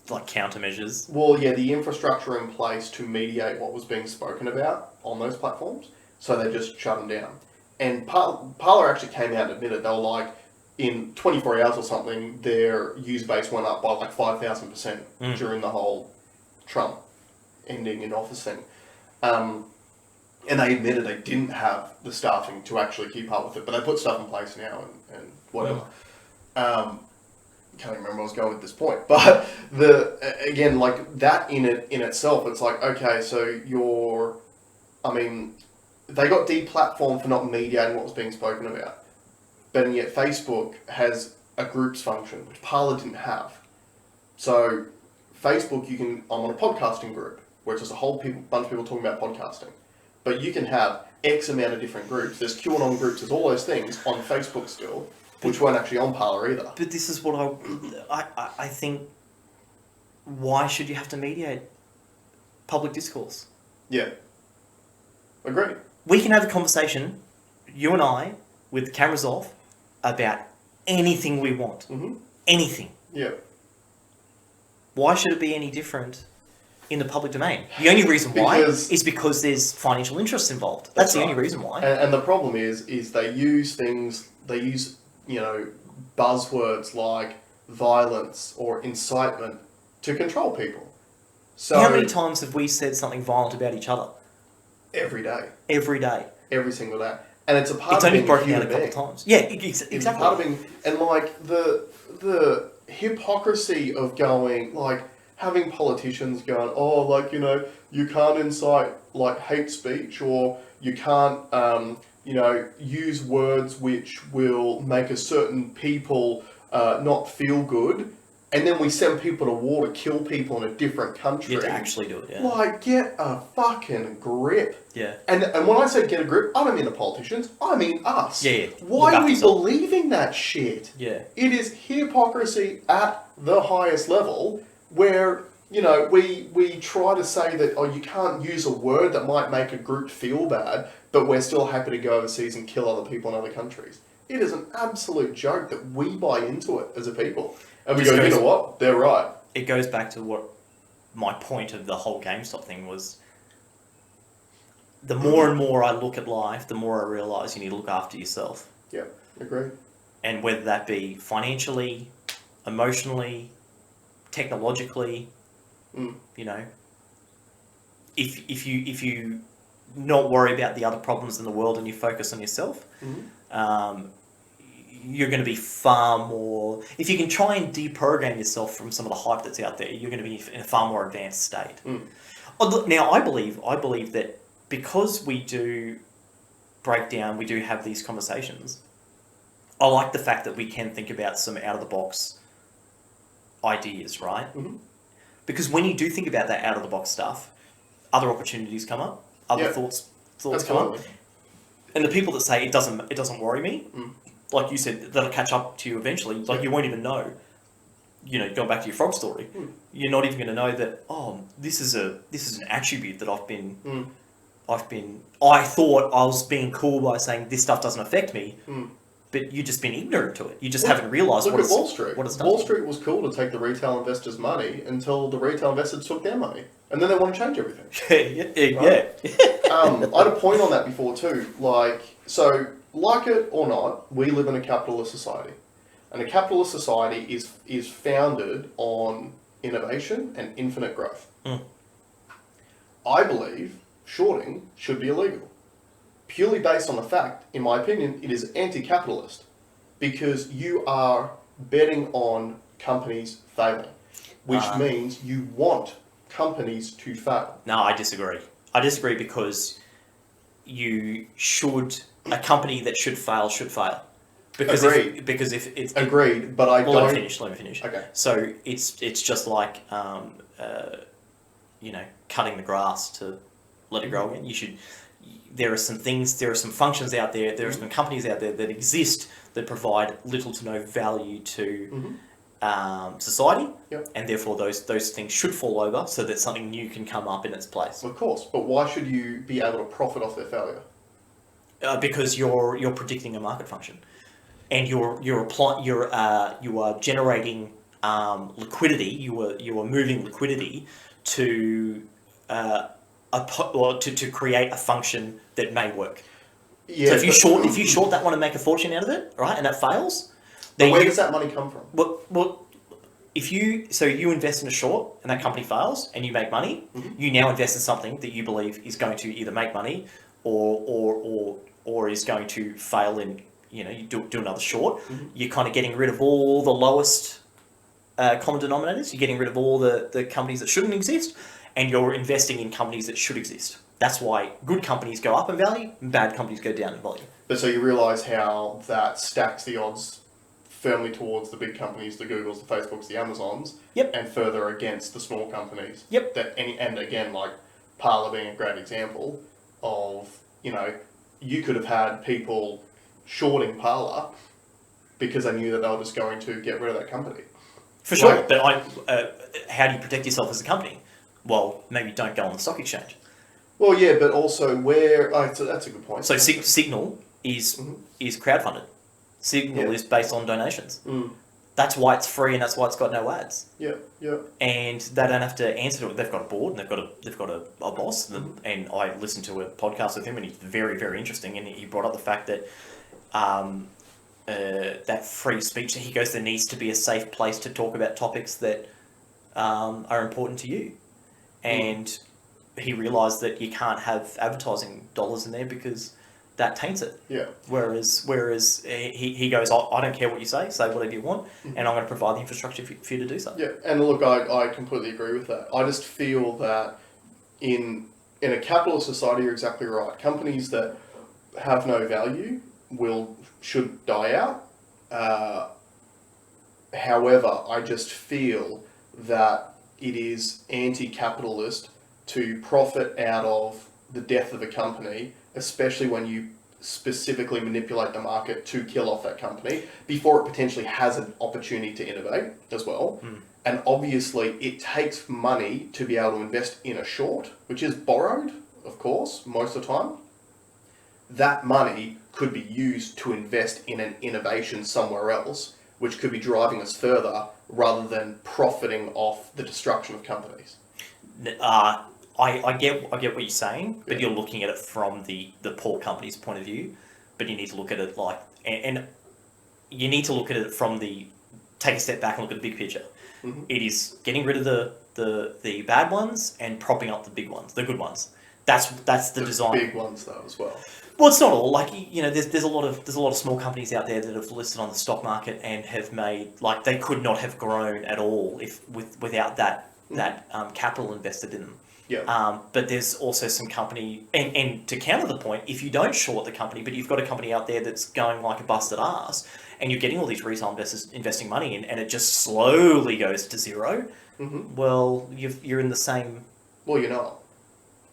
like countermeasures. Well, yeah, the infrastructure in place to mediate what was being spoken about on those platforms, so they just shut them down. And Parler actually came out and admitted they were like, in 24 hours or something, their user base went up by like 5,000% during the whole Trump ending in office thing. And they admitted they didn't have the staffing to actually keep up with it, but they put stuff in place now and whatever. Can't even remember where I was going at this point, but again, like that in itself, it's like, okay, so they got deplatformed for not mediating what was being spoken about. But yet Facebook has a groups function, which Parler didn't have. So Facebook, I'm on a podcasting group, where it's just a whole bunch of people talking about podcasting. But you can have X amount of different groups. There's QAnon groups, there's all those things on Facebook still, which weren't actually on Parler either. But this is what I think, why should you have to mediate public discourse? Yeah. Agreed. We can have a conversation, you and I, with the cameras off, about anything we want. Mm-hmm. Anything. Yeah. Why should it be any different in the public domain? The only reason why is because there's financial interests involved. That's the only reason why. And the problem is they use buzzwords like violence or incitement to control people. So how many times have we said something violent about each other? Every day. Every day. Every single day. And it's a part it's of only being broken down a human couple being. times. Yeah, exactly. It's part of being, and like the hypocrisy of going, like having politicians going, oh, like, you know, you can't incite like hate speech, or you can't use words which will make a certain people not feel good. And then we send people to war to kill people in a different country. Yeah, to actually do it, yeah. Like, get a fucking grip. Yeah. And when I say get a grip, I don't mean the politicians. I mean us. Yeah. Why are we believing that shit? Yeah. It is hypocrisy at the highest level, where, you know, we try to say that, oh, you can't use a word that might make a group feel bad, but we're still happy to go overseas and kill other people in other countries. It is an absolute joke that we buy into it as a people. And we go, you know what? They're right. It goes back to what my point of the whole Gamestop thing was. The more and more I look at life, the more I realise you need to look after yourself. Yeah, agree. And whether that be financially, emotionally, technologically, you know, if you not worry about the other problems in the world and you focus on yourself, you're going to be far more... If you can try and deprogram yourself from some of the hype that's out there, you're going to be in a far more advanced state. Now, I believe that because we do break down, we do have these conversations, I like the fact that we can think about some out-of-the-box ideas, right? Mm-hmm. Because when you do think about that out-of-the-box stuff, other opportunities come up, other thoughts come up. And the people that say it doesn't worry me, like you said, that'll catch up to you eventually. Like you won't even know. You know, going back to your frog story, you're not even going to know that. Oh, this is an attribute that I thought I was being cool by saying this stuff doesn't affect me. but you've just been ignorant to it. You just haven't realised what Wall Street. What it's done. Wall Street was cool to take the retail investors' money until the retail investors took their money, and then they want to change everything. Yeah. I had a point on that before too. Like it or not, we live in a capitalist society, and a capitalist society is founded on innovation and infinite growth. I believe shorting should be illegal, purely based on the fact, in my opinion, it is anti-capitalist, because you are betting on companies failing, which means you want companies to fail. No, I disagree. I disagree because a company that should fail should fail. Because Agreed. If it's Agreed, but I don't. Let me finish. Okay. So it's just like cutting the grass to let it grow again. There are some functions out there, there are some companies out there that exist that provide little to no value to society, and therefore those things should fall over so that something new can come up in its place. Of course, but why should you be able to profit off their failure? Because you're predicting a market function, and you are generating liquidity. You are moving liquidity to to create a function that may work. Yeah, so if you short that one and make a fortune out of it, right, and that fails, then where does that money come from? Well, if you invest in a short and that company fails and you make money, you now invest in something that you believe is going to either make money or is going to fail in, you do another short. You're kind of getting rid of all the lowest common denominators. You're getting rid of all the companies that shouldn't exist, and you're investing in companies that should exist. That's why good companies go up in value and bad companies go down in value. But so you realise how that stacks the odds firmly towards the big companies, the Googles, the Facebooks, the Amazons, and further against the small companies. And again, like Parler being a great example of, you could have had people shorting Parler because they knew that they were just going to get rid of that company. For sure, but how do you protect yourself as a company? Well, maybe don't go on the stock exchange. Well, yeah, but also that's a good point. So Signal is crowdfunded. Signal is based on donations. That's why it's free, and that's why it's got no ads. Yeah. And they don't have to answer to it. They've got a board, and they've got a boss. And I listened to a podcast with him, and he's very, very interesting. And he brought up the fact that that free speech. He goes, there needs to be a safe place to talk about topics that are important to you. And he realised that you can't have advertising dollars in there because that taints it. Yeah. Whereas he goes, I don't care what you say whatever you want, and I'm going to provide the infrastructure for you to do so. Yeah, and look, I completely agree with that. I just feel that in a capitalist society, you're exactly right. Companies that have no value should die out. However, I just feel that it is anti-capitalist to profit out of the death of a company, especially when you specifically manipulate the market to kill off that company before it potentially has an opportunity to innovate as well. And obviously it takes money to be able to invest in a short, which is borrowed, of course, most of the time. That money could be used to invest in an innovation somewhere else, which could be driving us further rather than profiting off the destruction of companies. I get what you're saying, but you're looking at it from the poor company's point of view. But you need to look at it and you need to look at it from take a step back and look at the big picture. It is getting rid of the bad ones and propping up the big ones, the good ones. That's the design. Big ones though as well. Well, it's not all. There's a lot of small companies out there that have listed on the stock market and have made they could not have grown at all without that capital invested in them. Yeah. But there's also some company, and to counter the point, if you don't short the company, but you've got a company out there that's going like a busted ass, and you're getting all these retail investors investing money in, and it just slowly goes to zero, well, you're in the same. Well, you're not.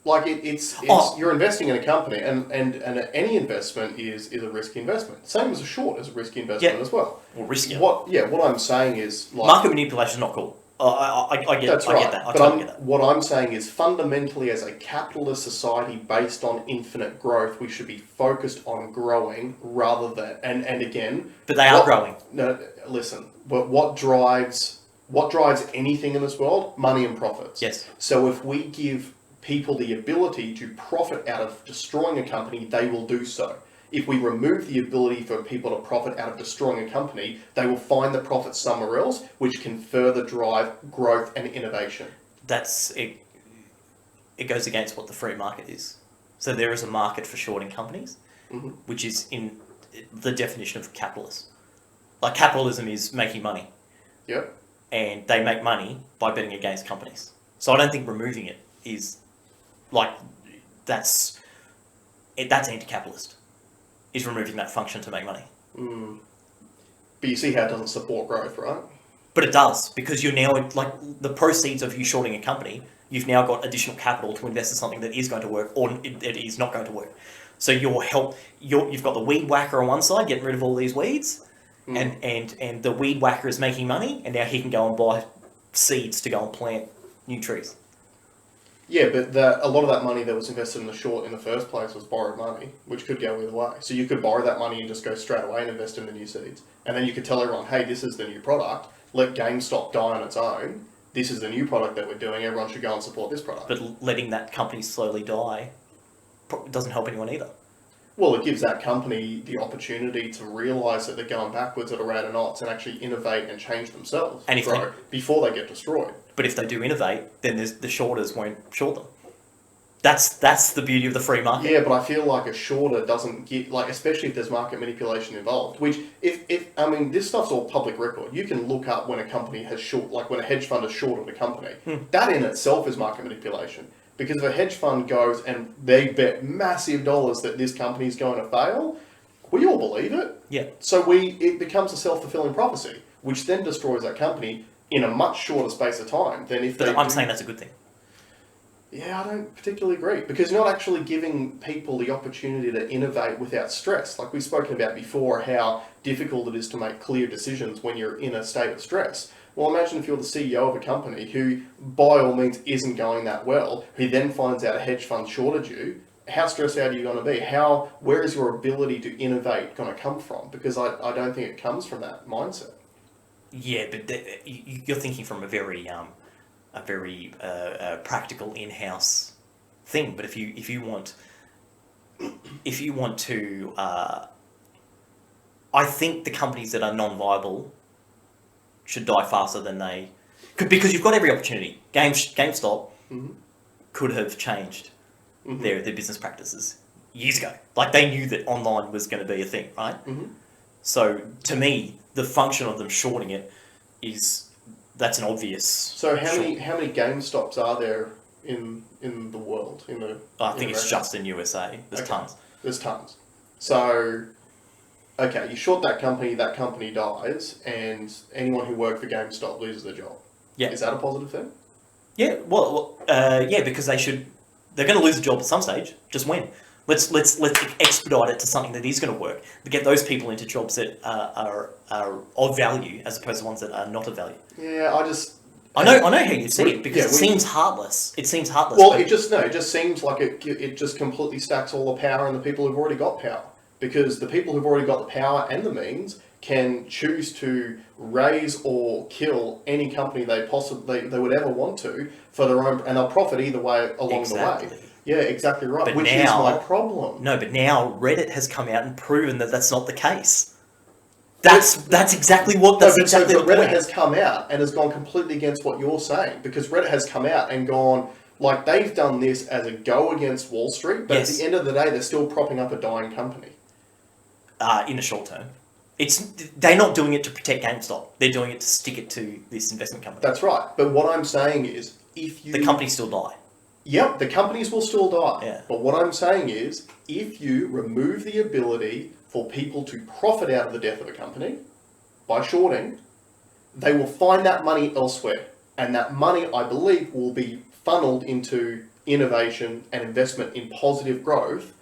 You're investing in a company, and any investment is a risky investment. Same as a short is a risky investment as well. Or riskier. What I'm saying is market manipulation is not cool. I get That's right. get that. I But totally get that. what I'm saying is fundamentally, as a capitalist society based on infinite growth, we should be focused on growing rather than and again. But they are growing. No, listen. But what drives anything in this world? Money and profits. Yes. So if we give people the ability to profit out of destroying a company, they will do so. If we remove the ability for people to profit out of destroying a company, they will find the profit somewhere else, which can further drive growth and innovation. That's it. It goes against what the free market is. So there is a market for shorting companies, which is in the definition of capitalist. Like capitalism is making money. Yep. And they make money by betting against companies. So I don't think removing it is like that's anti-capitalist. Is removing that function to make money. But you see how it doesn't support growth, right? But it does, because you're now, like, the proceeds of you shorting a company, you've now got additional capital to invest in something that is going to work, or it is not going to work. So you've got the weed whacker on one side, getting rid of all these weeds, and the weed whacker is making money, and now he can go and buy seeds to go and plant new trees. Yeah, but a lot of that money that was invested in the short in the first place was borrowed money, which could go either way. So you could borrow that money and just go straight away and invest in the new seeds. And then you could tell everyone, hey, this is the new product. Let Gamestop die on its own. This is the new product that we're doing. Everyone should go and support this product. But letting that company slowly die doesn't help anyone either. Well, it gives that company the opportunity to realise that they're going backwards at a rate of knots and actually innovate and change themselves and before they get destroyed. But if they do innovate, then the shorters won't short them. That's the beauty of the free market. Yeah, but I feel like a shorter doesn't get, like, especially if there's market manipulation involved, which I mean, this stuff's all public record. You can look up when a company has like when a hedge fund has shorted a company. That in itself is market manipulation. Because if a hedge fund goes and they bet massive dollars that this company is going to fail, we all believe it. Yeah. So it becomes a self-fulfilling prophecy, which then destroys that company in a much shorter space of time than if I'm saying that's a good thing. Yeah, I don't particularly agree, because you're not actually giving people the opportunity to innovate without stress. Like we've spoken about before, how difficult it is to make clear decisions when you're in a state of stress. Well, imagine if you're the CEO of a company who, by all means, isn't going that well, who then finds out a hedge fund shorted you. How stressed out are you going to be? Where is your ability to innovate going to come from? Because I don't think it comes from that mindset. Yeah, but you're thinking from a very practical in-house thing. But if you want to, I think the companies that are non-viable should die faster than they could, because you've got every opportunity. GameStop could have changed their business practices years ago. Like they knew that online was going to be a thing, right? So to me, the function of them shorting it that's an obvious. So how many GameStops are there in the world? I think it's just in USA. There's tons. There's tons. So, okay, you short that company dies, and anyone who worked for GameStop loses their job. Yeah. Is that a positive thing? Yeah. Well, yeah, because they're going to lose a job at some stage. Just when. Let's expedite it to something that is going to work. But get those people into jobs that are of value as opposed to ones that are not of value. Yeah, I know how you see it, because it seems heartless. It seems heartless. Well, it just seems like it just completely stacks all the power on the people who've already got power. Because the people who've already got the power and the means can choose to raise or kill any company they would ever want to for their own, and they'll profit either way along the way. Yeah, exactly right. But Which is my problem. No, but now Reddit has come out and proven that that's not the case. That's exactly what. That's exactly the Reddit point. has come out and has gone completely against what you're saying, because Reddit has come out and gone, like, they've done this as a go against Wall Street, but at the end of the day, they're still propping up a dying company. In the short term, they're not doing it to protect GameStop. They're doing it to stick it to this investment company. That's right. But what I'm saying is, the companies still die. Yep, the companies will still die. Yeah. But what I'm saying is, if you remove the ability for people to profit out of the death of a company by shorting, they will find that money elsewhere. And that money, I believe, will be funneled into innovation and investment in positive growth,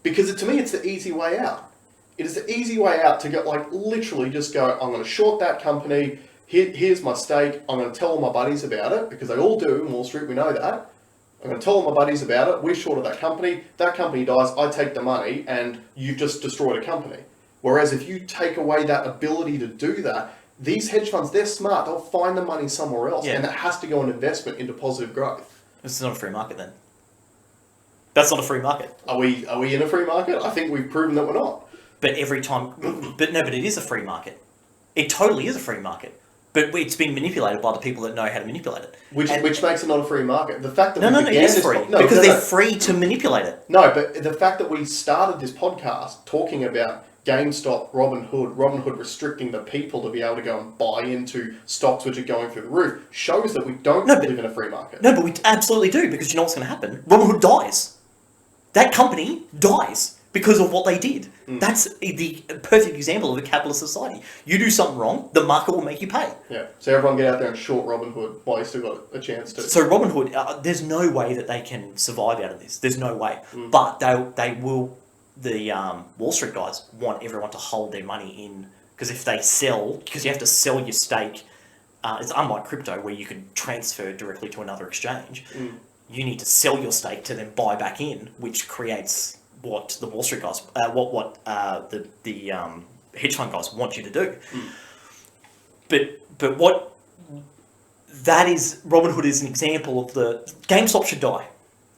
because to me, it's the easy way out. It is the easy way out to go, like, literally just go, I'm going to short that company, here's my stake. I'm going to tell all my buddies about it because they all do in Wall Street. We know that. I'm going to tell all my buddies about it. We're short of that company. That company dies. I take the money, and you've just destroyed a company. Whereas if you take away that ability to do that, these hedge funds, they're smart. They'll find the money somewhere else, and that has to go in investment into positive growth. This is not a free market then. That's not a free market. Are we in a free market? I think we've proven that we're not. But every time, but it is a free market. It totally is a free market. But it's being manipulated by the people that know how to manipulate it. Which makes it not a free market. The fact that it is free. Because they're free to manipulate it. No, but the fact that we started this podcast talking about GameStop, Robinhood restricting the people to be able to go and buy into stocks which are going through the roof, shows that we don't live in a free market. No, but we absolutely do, because you know what's going to happen? Robinhood dies. That company dies because of what they did. That's the perfect example of a capitalist society. You do something wrong, the market will make you pay. Yeah. So everyone get out there and short Robinhood while you still got a chance to. So Robinhood, there's no way that they can survive out of this. There's no way. But they will. The Wall Street guys want everyone to hold their money in, because if they sell, because you have to sell your stake. It's unlike crypto where you can transfer directly to another exchange. You need to sell your stake to then buy back in, which creates what the Wall Street guys, the hedge fund guys want you to do. But what that is, Robinhood is an example of the GameStop should die.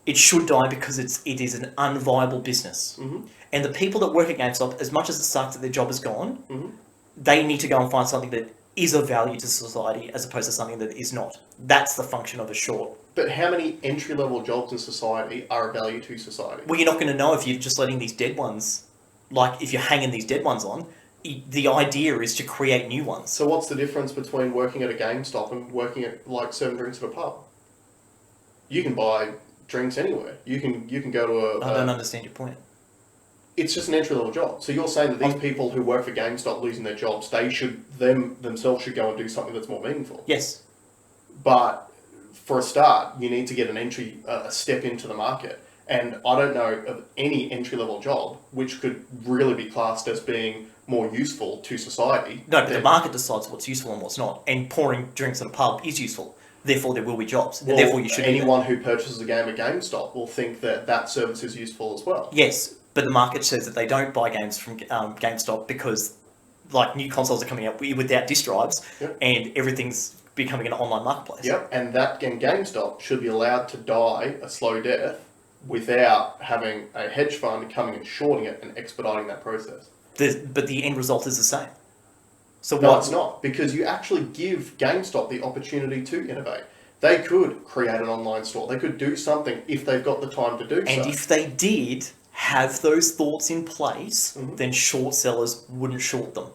It should die because it is an unviable business. And the people that work at GameStop, as much as it sucks that their job is gone, they need to go and find something that is of value to society as opposed to something that is not. That's the function of a short. But how many entry-level jobs in society are of value to society? Well, you're not going to know if you're just letting these dead ones, like if you're hanging these dead ones on. The idea is to create new ones. So what's the difference between working at a GameStop and working at, like, serving drinks at a pub? You can buy drinks anywhere. You can go to I don't understand your point. It's just an entry-level job. So you're saying that these people who work for GameStop losing their jobs, themselves should go and do something that's more meaningful. Yes. But for a start, you need to get a step into the market. And I don't know of any entry-level job which could really be classed as being more useful to society. No, but the market decides what's useful and what's not. And pouring drinks in a pub is useful. Therefore, there will be jobs. Well, therefore, you should. Anyone who purchases a game at GameStop will think that service is useful as well. Yes, but the market says that they don't buy games from GameStop because, like, new consoles are coming out without disk drives, and everything's becoming an online marketplace. Yep, and GameStop should be allowed to die a slow death without having a hedge fund coming and shorting it and expediting that process. But the end result is the same. So no, it's not, because you actually give GameStop the opportunity to innovate. They could create an online store. They could do something if they've got the time to do so. And if they did have those thoughts in place, then short sellers wouldn't short them.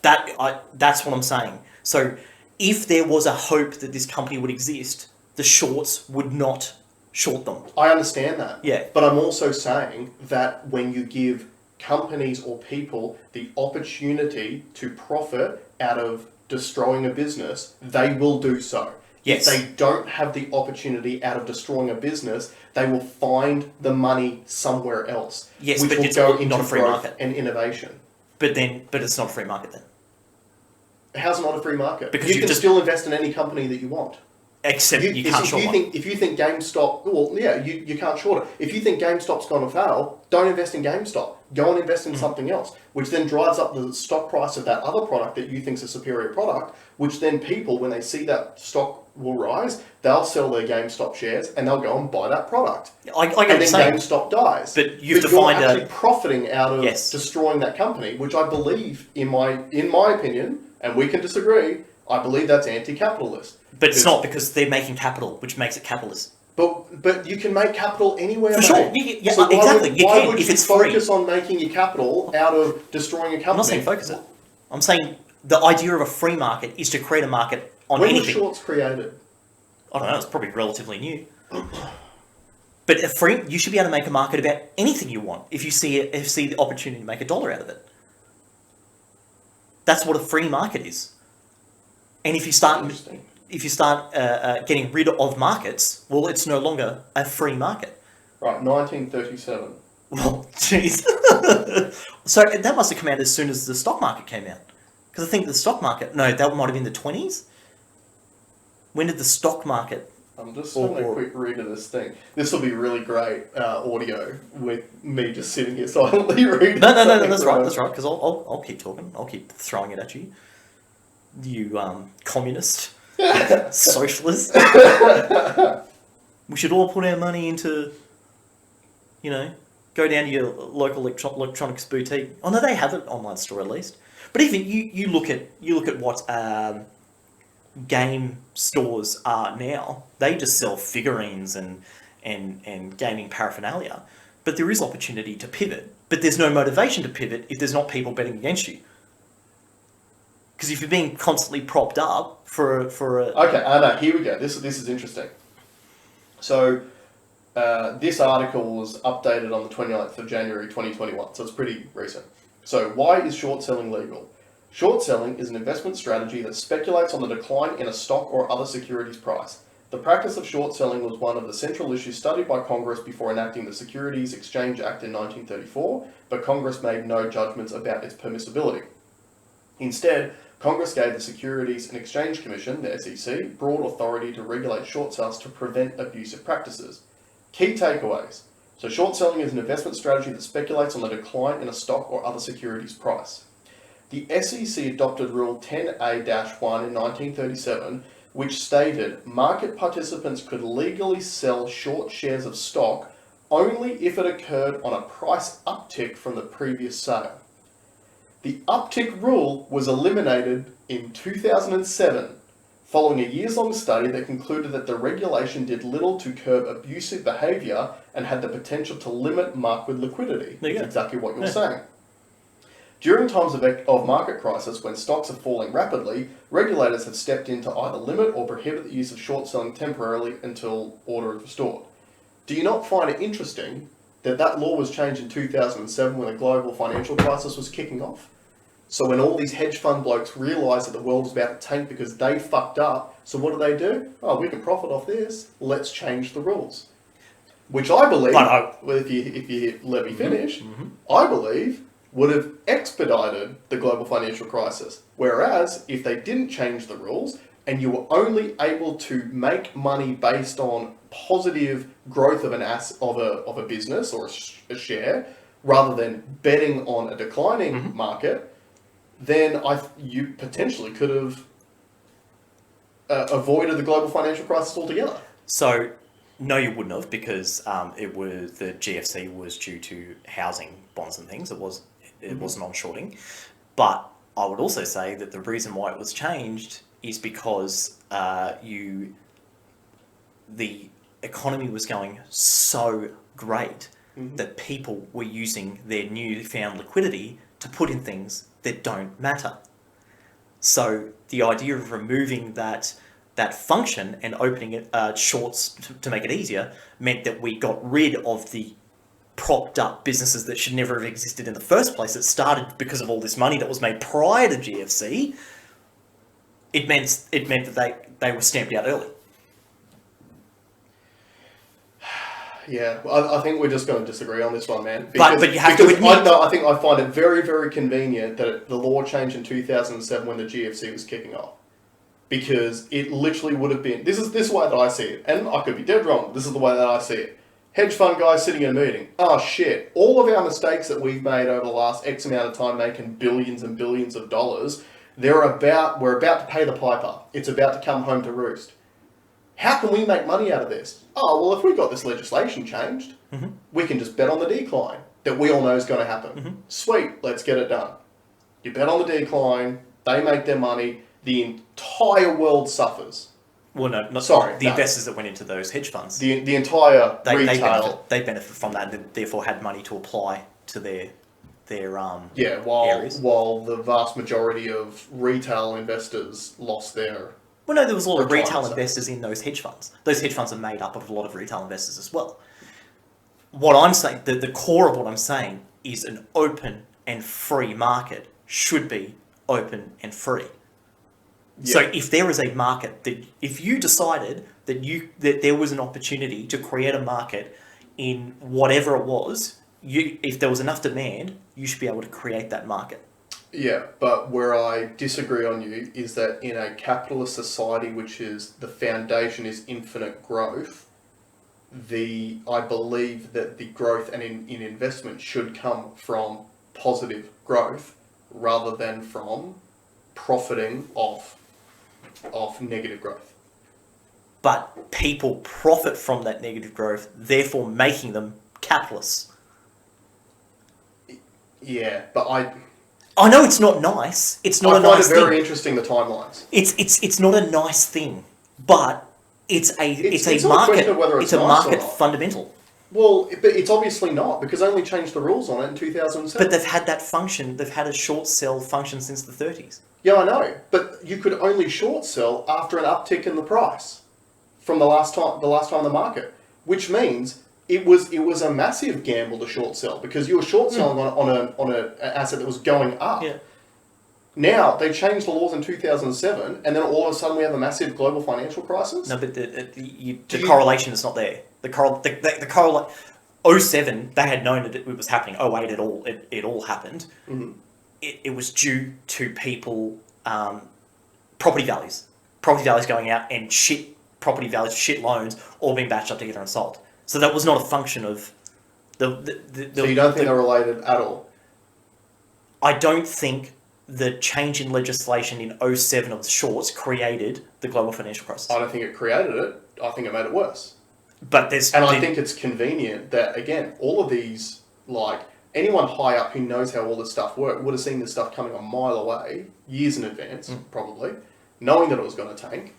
That's what I'm saying. So if there was a hope that this company would exist, the shorts would not short them. I understand that. Yeah. But I'm also saying that when you give companies or people the opportunity to profit out of destroying a business, they will do so. Yes. If they don't have the opportunity out of destroying a business, they will find the money somewhere else. Yes, which but will it's go not into a free growth market and innovation. But it's not a free market then. How's it not a free market? Because you can still invest in any company that you want. Except you can't short one. If you think GameStop, well, yeah, you can't short it. If you think GameStop's going to fail, don't invest in GameStop. Go and invest in something else, which then drives up the stock price of that other product that you think is a superior product, which then people, when they see that stock will rise, they'll sell their GameStop shares and they'll go and buy that product. I get what and you're then saying. GameStop dies. But you have to find you're actually profiting out of destroying that company, which I believe, in my opinion, and we can disagree, I believe that's anti-capitalist. But it's not, because they're making capital, which makes it capitalist. But you can make capital anywhere. For sure, exactly. Why would if you it's free. Focus on making your capital out of destroying a company? I'm not saying focus it. I'm saying the idea of a free market is to create a market on anything. When were shorts created? I don't know. It's probably relatively new. But you should be able to make a market about anything you want if you see the opportunity to make $1 out of it. That's what a free market is. And if you start getting rid of markets, well, it's no longer a free market. Right, 1937. Well, jeez. So that must have come out as soon as the stock market came out. Because I think the stock market... No, that might have been the 20s. When did the stock market... I'm just having a quick read of this thing. This will be really great audio with me just sitting here silently reading. No, that's right, because I'll keep talking. I'll keep throwing it at you. You communist, socialist. We should all put our money into, go down to your local electronics boutique. Oh no, they have an online store at least. But even you look at what game stores are now. They just sell figurines and gaming paraphernalia. But there is opportunity to pivot. But there's no motivation to pivot if there's not people betting against you. Because if you're being constantly propped up for a... Okay, no, here we go. This is interesting. So, this article was updated on the 29th of January 2021, so it's pretty recent. So, why is short selling legal? Short selling is an investment strategy that speculates on the decline in a stock or other securities price. The practice of short selling was one of the central issues studied by Congress before enacting the Securities Exchange Act in 1934, but Congress made no judgments about its permissibility. Instead, Congress gave the Securities and Exchange Commission, the SEC, broad authority to regulate short sales to prevent abusive practices. Key takeaways. So short selling is an investment strategy that speculates on the decline in a stock or other securities price. The SEC adopted Rule 10A-1 in 1937, which stated market participants could legally sell short shares of stock only if it occurred on a price uptick from the previous sale. The uptick rule was eliminated in 2007, following a years-long study that concluded that the regulation did little to curb abusive behaviour and had the potential to limit market liquidity. That's exactly what you're saying. During times of market crisis, when stocks are falling rapidly, regulators have stepped in to either limit or prohibit the use of short selling temporarily until order is restored. Do you not find it interesting that law was changed in 2007 when the global financial crisis was kicking off? So when all these hedge fund blokes realised that the world was about to tank because they fucked up, so what do? Oh, we can profit off this. Let's change the rules. Which I believe, if you let me finish, I believe would have expedited the global financial crisis. Whereas, if they didn't change the rules, and you were only able to make money based on positive growth of of a business or a share, rather than betting on a declining market, then you potentially could have avoided the global financial crisis altogether. So, no, you wouldn't have, because the GFC was due to housing bonds and things. It wasn't on shorting. But I would also say that the reason why it was changed is because the economy was going so great that people were using their newfound liquidity to put in things that don't matter. So the idea of removing that function and opening it shorts to make it easier meant that we got rid of the propped up businesses that should never have existed in the first place. It started because of all this money that was made prior to GFC. It meant that they were stamped out early. Yeah, I think we're just going to disagree on this one, man. But you have to admit... I think I find it very, very convenient that the law changed in 2007 when the GFC was kicking off. Because it literally would have been... This is the way that I see it. And I could be dead wrong. This is the way that I see it. Hedge fund guys sitting in a meeting. Oh shit, all of our mistakes that we've made over the last X amount of time making billions and billions of dollars, we're about to pay the piper. It's about to come home to roost. How can we make money out of this? Oh, well, if we got this legislation changed, we can just bet on the decline that we all know is going to happen. Sweet, let's get it done. You bet on the decline, they make their money, the entire world suffers. Well, the investors that went into those hedge funds. The entire retail... They benefit from that and therefore had money to apply to their areas. While the vast majority of retail investors lost their... Well, no, there was a lot of retail investors in those hedge funds. Those hedge funds are made up of a lot of retail investors as well. What I'm saying, the core of what I'm saying is an open and free market should be open and free. Yeah. So if there is a market that, if you decided that there was an opportunity to create a market in whatever it was, if there was enough demand, you should be able to create that market. Yeah, but where I disagree on you is that in a capitalist society, which is the foundation is infinite growth, I believe that the growth and in investment should come from positive growth rather than from profiting off negative growth. But people profit from that negative growth, therefore making them capitalists. Yeah, but I know it's not nice. It's not a nice thing. I find it very interesting, the timelines. It's not a nice thing, but it's a not market. a question of whether It's it's a nice market or not. fundamental. Well, but it's obviously not, because they only changed the rules on it in 2007. But they've had that function. They've had a short sell function since the 30s. Yeah, I know, but you could only short sell after an uptick in the price from the last time in the market, which means it was a massive gamble to short sell because you were short selling on an asset that was going up. Yeah. Now they changed the laws in 2007, and then all of a sudden we have a massive global financial crisis. No, but the correlation is not there. The correlation. 07, they had known that it was happening. 08, it all happened. Mm-hmm. It was due to people, property values going out and shit property values, shit loans, all being batched up together and sold. So that was not a function of the So you don't think they're related at all? I don't think the change in legislation in 07 of the shorts created the global financial crisis. I don't think it created it. I think it made it worse. But I think it's convenient that, again, all of these, like, anyone high up who knows how all this stuff works would have seen this stuff coming a mile away, years in advance, probably, knowing that it was going to tank,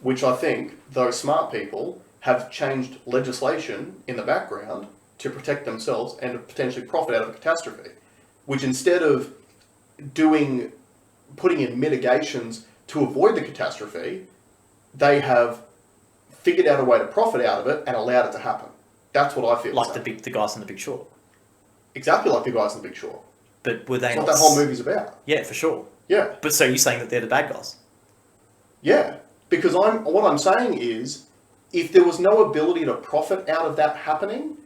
which I think those smart people have changed legislation in the background to protect themselves and to potentially profit out of a catastrophe, which instead of putting in mitigations to avoid the catastrophe, they have figured out a way to profit out of it and allowed it to happen. That's what I feel. Like the guys in The Big Short. Exactly like the guys in The Big Short. But were they That's not... what that whole movie's about. Yeah, for sure. Yeah. But so you're saying that they're the bad guys? Yeah. Because what I'm saying is, if there was no ability to profit out of that happening,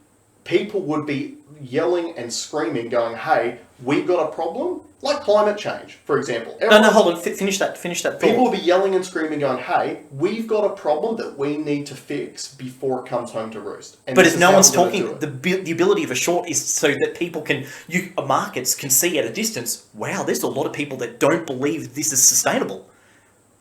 people would be yelling and screaming, going, hey, we've got a problem. Like climate change, for example. No, hold on. Finish that thought. People will be yelling and screaming, going, hey, we've got a problem that we need to fix before it comes home to roost. And but if no one's talking, the ability of a short is so that people markets can see at a distance, wow, there's a lot of people that don't believe this is sustainable.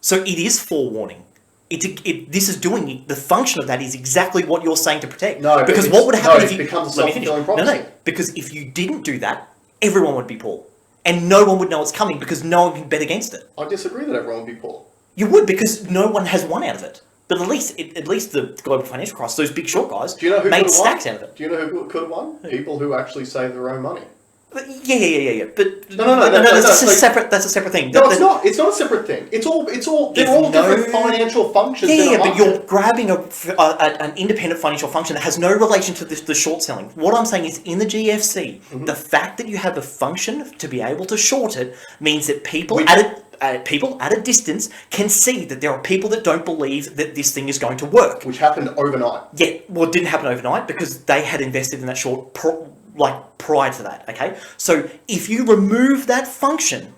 So it is forewarning. This is doing the function of that is exactly what you're saying to protect. No, because what would happen if you becomes a self-fulfilling prophecy? No, because if you didn't do that, everyone would be poor. And no one would know it's coming because no one can bet against it. I disagree that everyone would be poor. You would, because no one has won out of it. But at least the global financial crisis, those big short guys, made stacks out of it. Do you know who could have won? People who actually save their own money. But yeah. But no. That's a separate thing. No, it's not. It's not a separate thing. They're all different financial functions. Yeah, but you're grabbing an independent financial function that has no relation to the short selling. What I'm saying is, in the GFC, the fact that you have a function to be able to short it means that people at a distance can see that there are people that don't believe that this thing is going to work. Which happened overnight. Yeah, well, it didn't happen overnight because they had invested in that short prior to that, okay? So if you remove that function,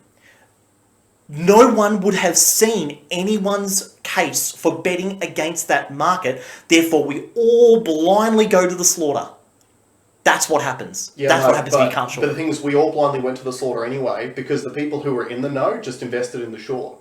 no one would have seen anyone's case for betting against that market. Therefore, we all blindly go to the slaughter. That's what happens. Yeah, That's what happens when you can't short. But the thing is, we all blindly went to the slaughter anyway because the people who were in the know just invested in the short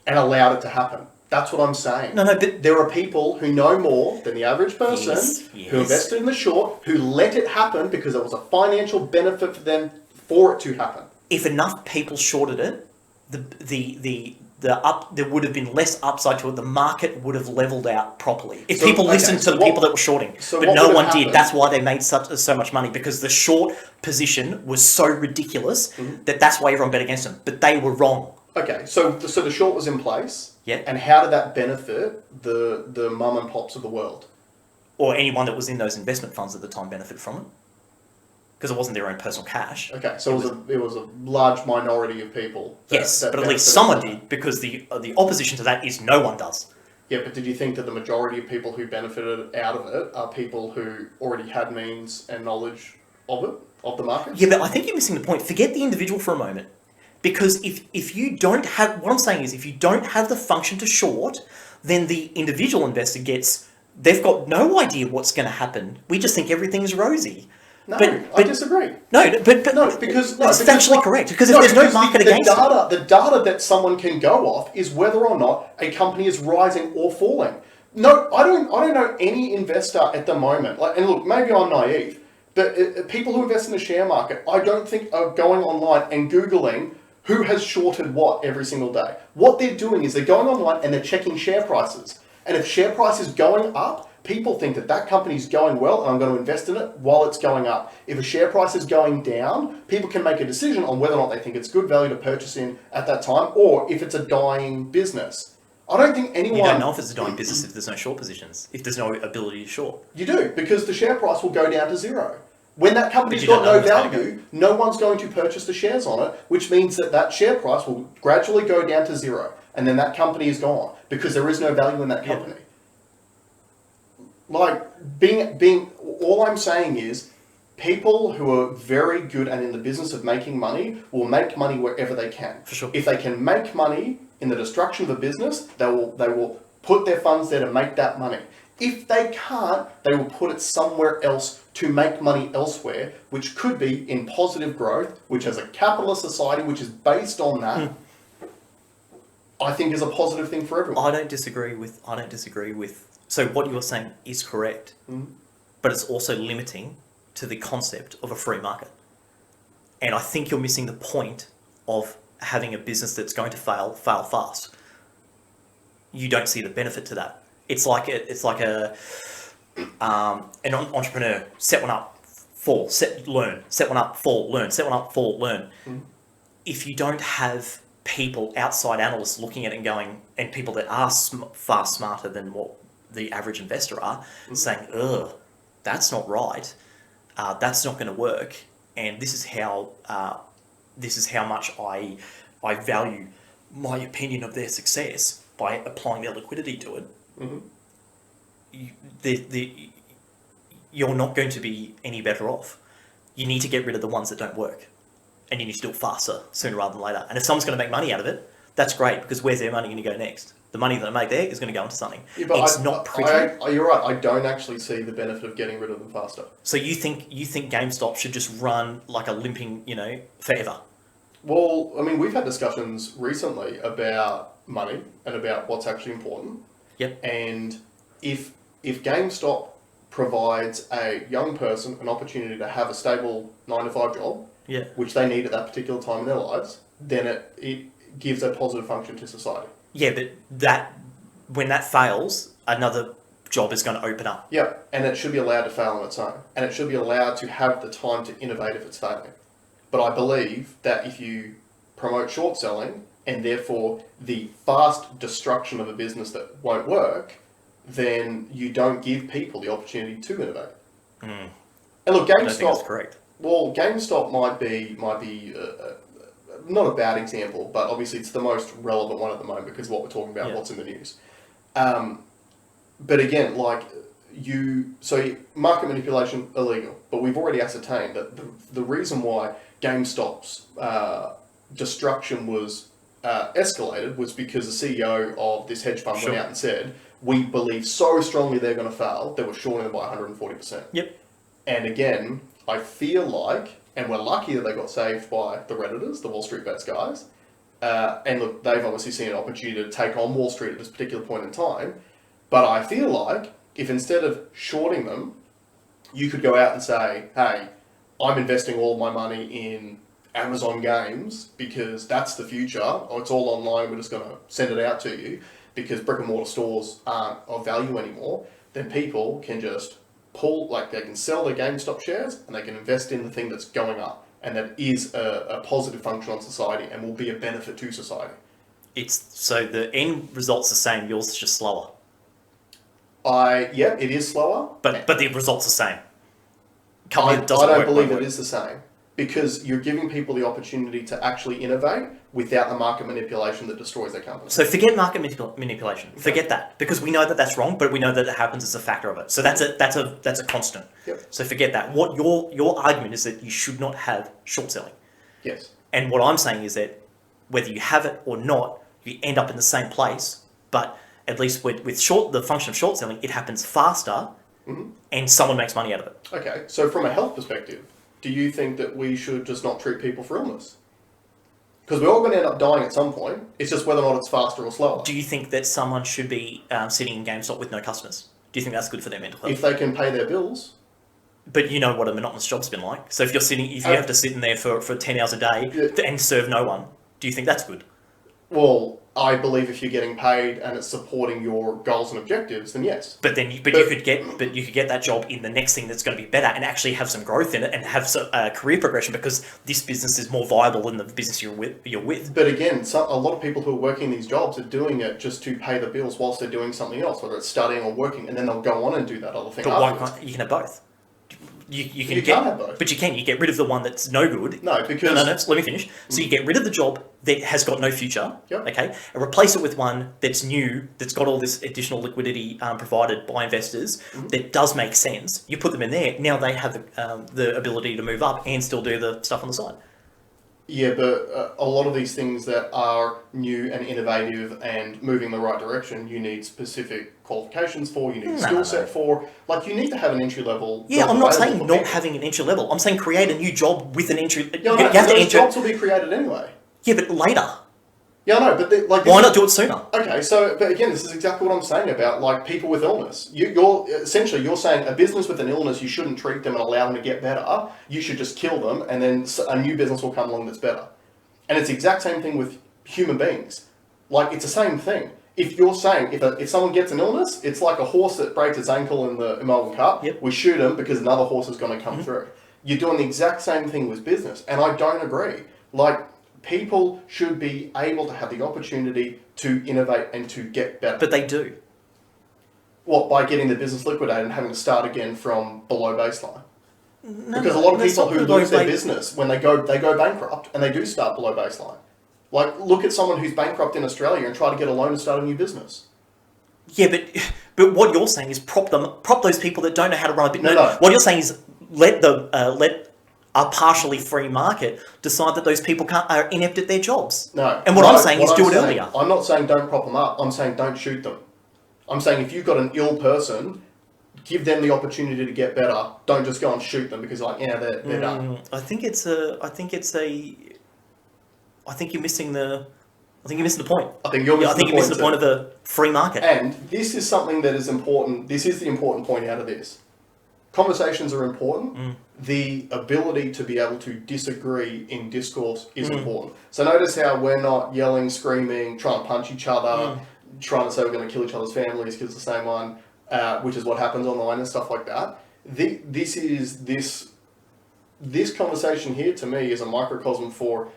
and allowed it to happen. That's what I'm saying. No, but there are people who know more than the average person Yes. who invested in the short, who let it happen because it was a financial benefit for them for it to happen. If enough people shorted it, there would have been less upside to it. The market would have leveled out properly if people listened to the people that were shorting. But no one did. That's why they made so much money, because the short position was so ridiculous that's why everyone bet against them. But they were wrong. Okay, so the short was in place. Yeah. And how did that benefit the mum and pops of the world? Or anyone that was in those investment funds at the time benefited from it. Because it wasn't their own personal cash. Okay, so it was a large minority of people. But at least someone did, because the opposition to that is no one does. Yeah, but did you think that the majority of people who benefited out of it are people who already had means and knowledge of the market. Yeah, but I think you're missing the point. Forget the individual for a moment. Because if you don't have... What I'm saying is, if you don't have the function to short, then the individual investor they've got no idea what's going to happen. We just think everything's rosy. No, I disagree. Because it's factually correct. Because if there's no market against it... The data that someone can go off is whether or not a company is rising or falling. No, I don't know any investor at the moment. And look, maybe I'm naive, but people who invest in the share market, I don't think are going online and Googling who has shorted what every single day. What they're doing is they're going online and they're checking share prices. And if share price is going up, people think that company's going well and I'm going to invest in it while it's going up. If a share price is going down, people can make a decision on whether or not they think it's good value to purchase in at that time or if it's a dying business. I don't think anyone... You don't know if it's a dying business if there's no short positions, if there's no ability to short. You do, because the share price will go down to zero. When that company's got no value, no one's going to purchase the shares on it, which means that share price will gradually go down to zero. And then that company is gone because there is no value in that company. Yeah. Like, all I'm saying is people who are very good and in the business of making money will make money wherever they can. For sure. If they can make money in the destruction of a business, they will put their funds there to make that money. If they can't, they will put it somewhere else to make money elsewhere, which could be in positive growth, which as a capitalist society, which is based on that, I think is a positive thing for everyone. I don't disagree with. So what you're saying is correct, but it's also limiting to the concept of a free market. And I think you're missing the point of having a business that's going to fail fast. You don't see the benefit to that. It's like an entrepreneur. Set one up, fall, learn. Set one up, fall, learn. Set one up, fall, learn. If you don't have people, outside analysts looking at it and going, and people that are far smarter than what the average investor are, saying, ugh, that's not right. That's not going to work. And this is how much I value my opinion of their success by applying their liquidity to it. You're not going to be any better off. You need to get rid of the ones that don't work. And you need to do it faster, sooner rather than later. And if someone's going to make money out of it, that's great, because where's their money going to go next? The money that they make there is going to go into something. Yeah, but it's not pretty. You're right. I don't actually see the benefit of getting rid of them faster. So you think Gamestop should just run like a limping, forever? Well, I mean, we've had discussions recently about money and about what's actually important. Yep. And if GameStop provides a young person an opportunity to have a stable 9-to-5 job, which they need at that particular time in their lives, then it gives a positive function to society. Yeah, but when that fails, another job is going to open up. Yeah, and it should be allowed to fail on its own. And it should be allowed to have the time to innovate if it's failing. But I believe that if you promote short selling, and therefore the fast destruction of a business that won't work, then you don't give people the opportunity to innovate. And look, GameStop... I don't think that's correct. Well, GameStop might be not a bad example, but obviously it's the most relevant one at the moment because of what we're talking about, what's in the news. But again, so market manipulation, illegal. But we've already ascertained that the reason why GameStop's destruction was escalated was because the CEO of this hedge fund went out and said, we believe so strongly they're going to fail that we're shorting them by 140%. Yep. And again, I feel like, and we're lucky that they got saved by the Redditors, the Wall Street Bets guys. And look, they've obviously seen an opportunity to take on Wall Street at this particular point in time. But I feel like if instead of shorting them, you could go out and say, hey, I'm investing all my money in Amazon games because that's the future. Or it's all online, we're just going to send it out to you because brick and mortar stores aren't of value anymore. Then people can just they can sell their GameStop shares and they can invest in the thing that's going up. And that is a positive function on society and will be a benefit to society. So the end result's the same, yours is just slower. It is slower. But the result's the same. I don't believe it is the same because you're giving people the opportunity to actually innovate without the market manipulation that destroys their company. So forget market manipulation. Okay. Forget that, because we know that that's wrong, but we know that it happens as a factor of it. So that's a constant. Yep. So forget that. What your argument is that you should not have short selling. Yes. And what I'm saying is that whether you have it or not, you end up in the same place. But at least with the function of short selling, it happens faster, and someone makes money out of it. Okay. So from a health perspective, do you think that we should just not treat people for illness? Because we're all going to end up dying at some point. It's just whether or not it's faster or slower. Do you think that someone should be sitting in Gamestop with no customers? Do you think that's good for their mental health? If they can pay their bills. But you know what a monotonous job's been like. So if you have to sit in there for 10 hours a day and serve no one, do you think that's good? Well, I believe if you're getting paid and it's supporting your goals and objectives, then yes. But you could get that job in the next thing that's going to be better and actually have some growth in it and have some career progression, because this business is more viable than the business you're with. But again, a lot of people who are working these jobs are doing it just to pay the bills whilst they're doing something else, whether it's studying or working, and then they'll go on and do that other thing. But why can't you can have both? You can't have both. But you can. You get rid of the one that's no good. No, because... No, let me finish. So you get rid of the job that has got no future, okay, and replace it with one that's new, that's got all this additional liquidity provided by investors, that does make sense. You put them in there. Now they have the ability to move up and still do the stuff on the side. Yeah, but a lot of these things that are new and innovative and moving in the right direction, you need specific qualifications for, you need a skill set for. Like, you need to have an entry level. Yeah, I'm not saying not having an entry level. I'm saying create a new job with an entry. Yeah, no, those jobs will be created anyway. Yeah, but later. Yeah, I know, but why not do it sooner? Okay, so, but again, this is exactly what I'm saying about, like, people with illness. You're essentially saying a business with an illness, you shouldn't treat them and allow them to get better. You should just kill them, and then a new business will come along that's better. And it's the exact same thing with human beings. Like, it's the same thing. If you're saying, if someone gets an illness, it's like a horse that breaks its ankle in the Melbourne Cup. Yep. We shoot him because another horse is going to come through. You're doing the exact same thing with business, and I don't agree. Like, people should be able to have the opportunity to innovate and to get better. But they do. What, by getting the business liquidated and having to start again from below baseline? No, because a lot of people who lose their business when they go bankrupt, and they do start below baseline. Like, look at someone who's bankrupt in Australia and try to get a loan to start a new business. Yeah, but what you're saying is prop those people that don't know how to run a business. No. What you're saying is let a partially free market decide that those people are inept at their jobs. No. And what I'm saying is do it earlier. I'm not saying don't prop them up. I'm saying don't shoot them. I'm saying if you've got an ill person, give them the opportunity to get better. Don't just go and shoot them because they're done. I think you're missing the point. I think you're missing the point of the free market. And this is something that is important. This is the important point out of this. Conversations are important. The ability to be able to disagree in discourse is important. So notice how we're not yelling, screaming, trying to punch each other, trying to say we're going to kill each other's families because it's the same one, which is what happens online and stuff like that. This conversation here, to me, is a microcosm for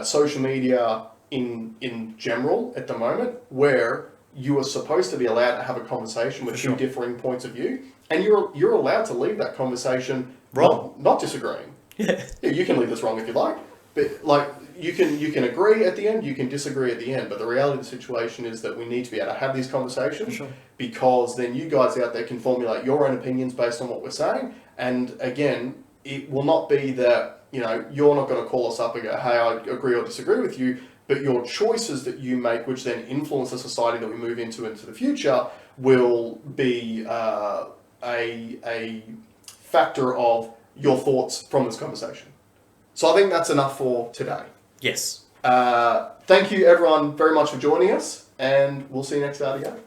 social media in general at the moment, where you are supposed to be allowed to have a conversation with two differing points of view, and you're allowed to leave that conversation wrong, not disagreeing. Yeah, you can leave this wrong if you like, but like you can agree at the end, you can disagree at the end. But the reality of the situation is that we need to be able to have these conversations, because then you guys out there can formulate your own opinions based on what we're saying. And again, it will not be that you're not going to call us up and go, "Hey, I agree or disagree with you." But your choices that you make, which then influence the society that we move into the future, will be a factor of your thoughts from this conversation. So I think that's enough for today. Yes. Thank you everyone very much for joining us, and we'll see you next RDO.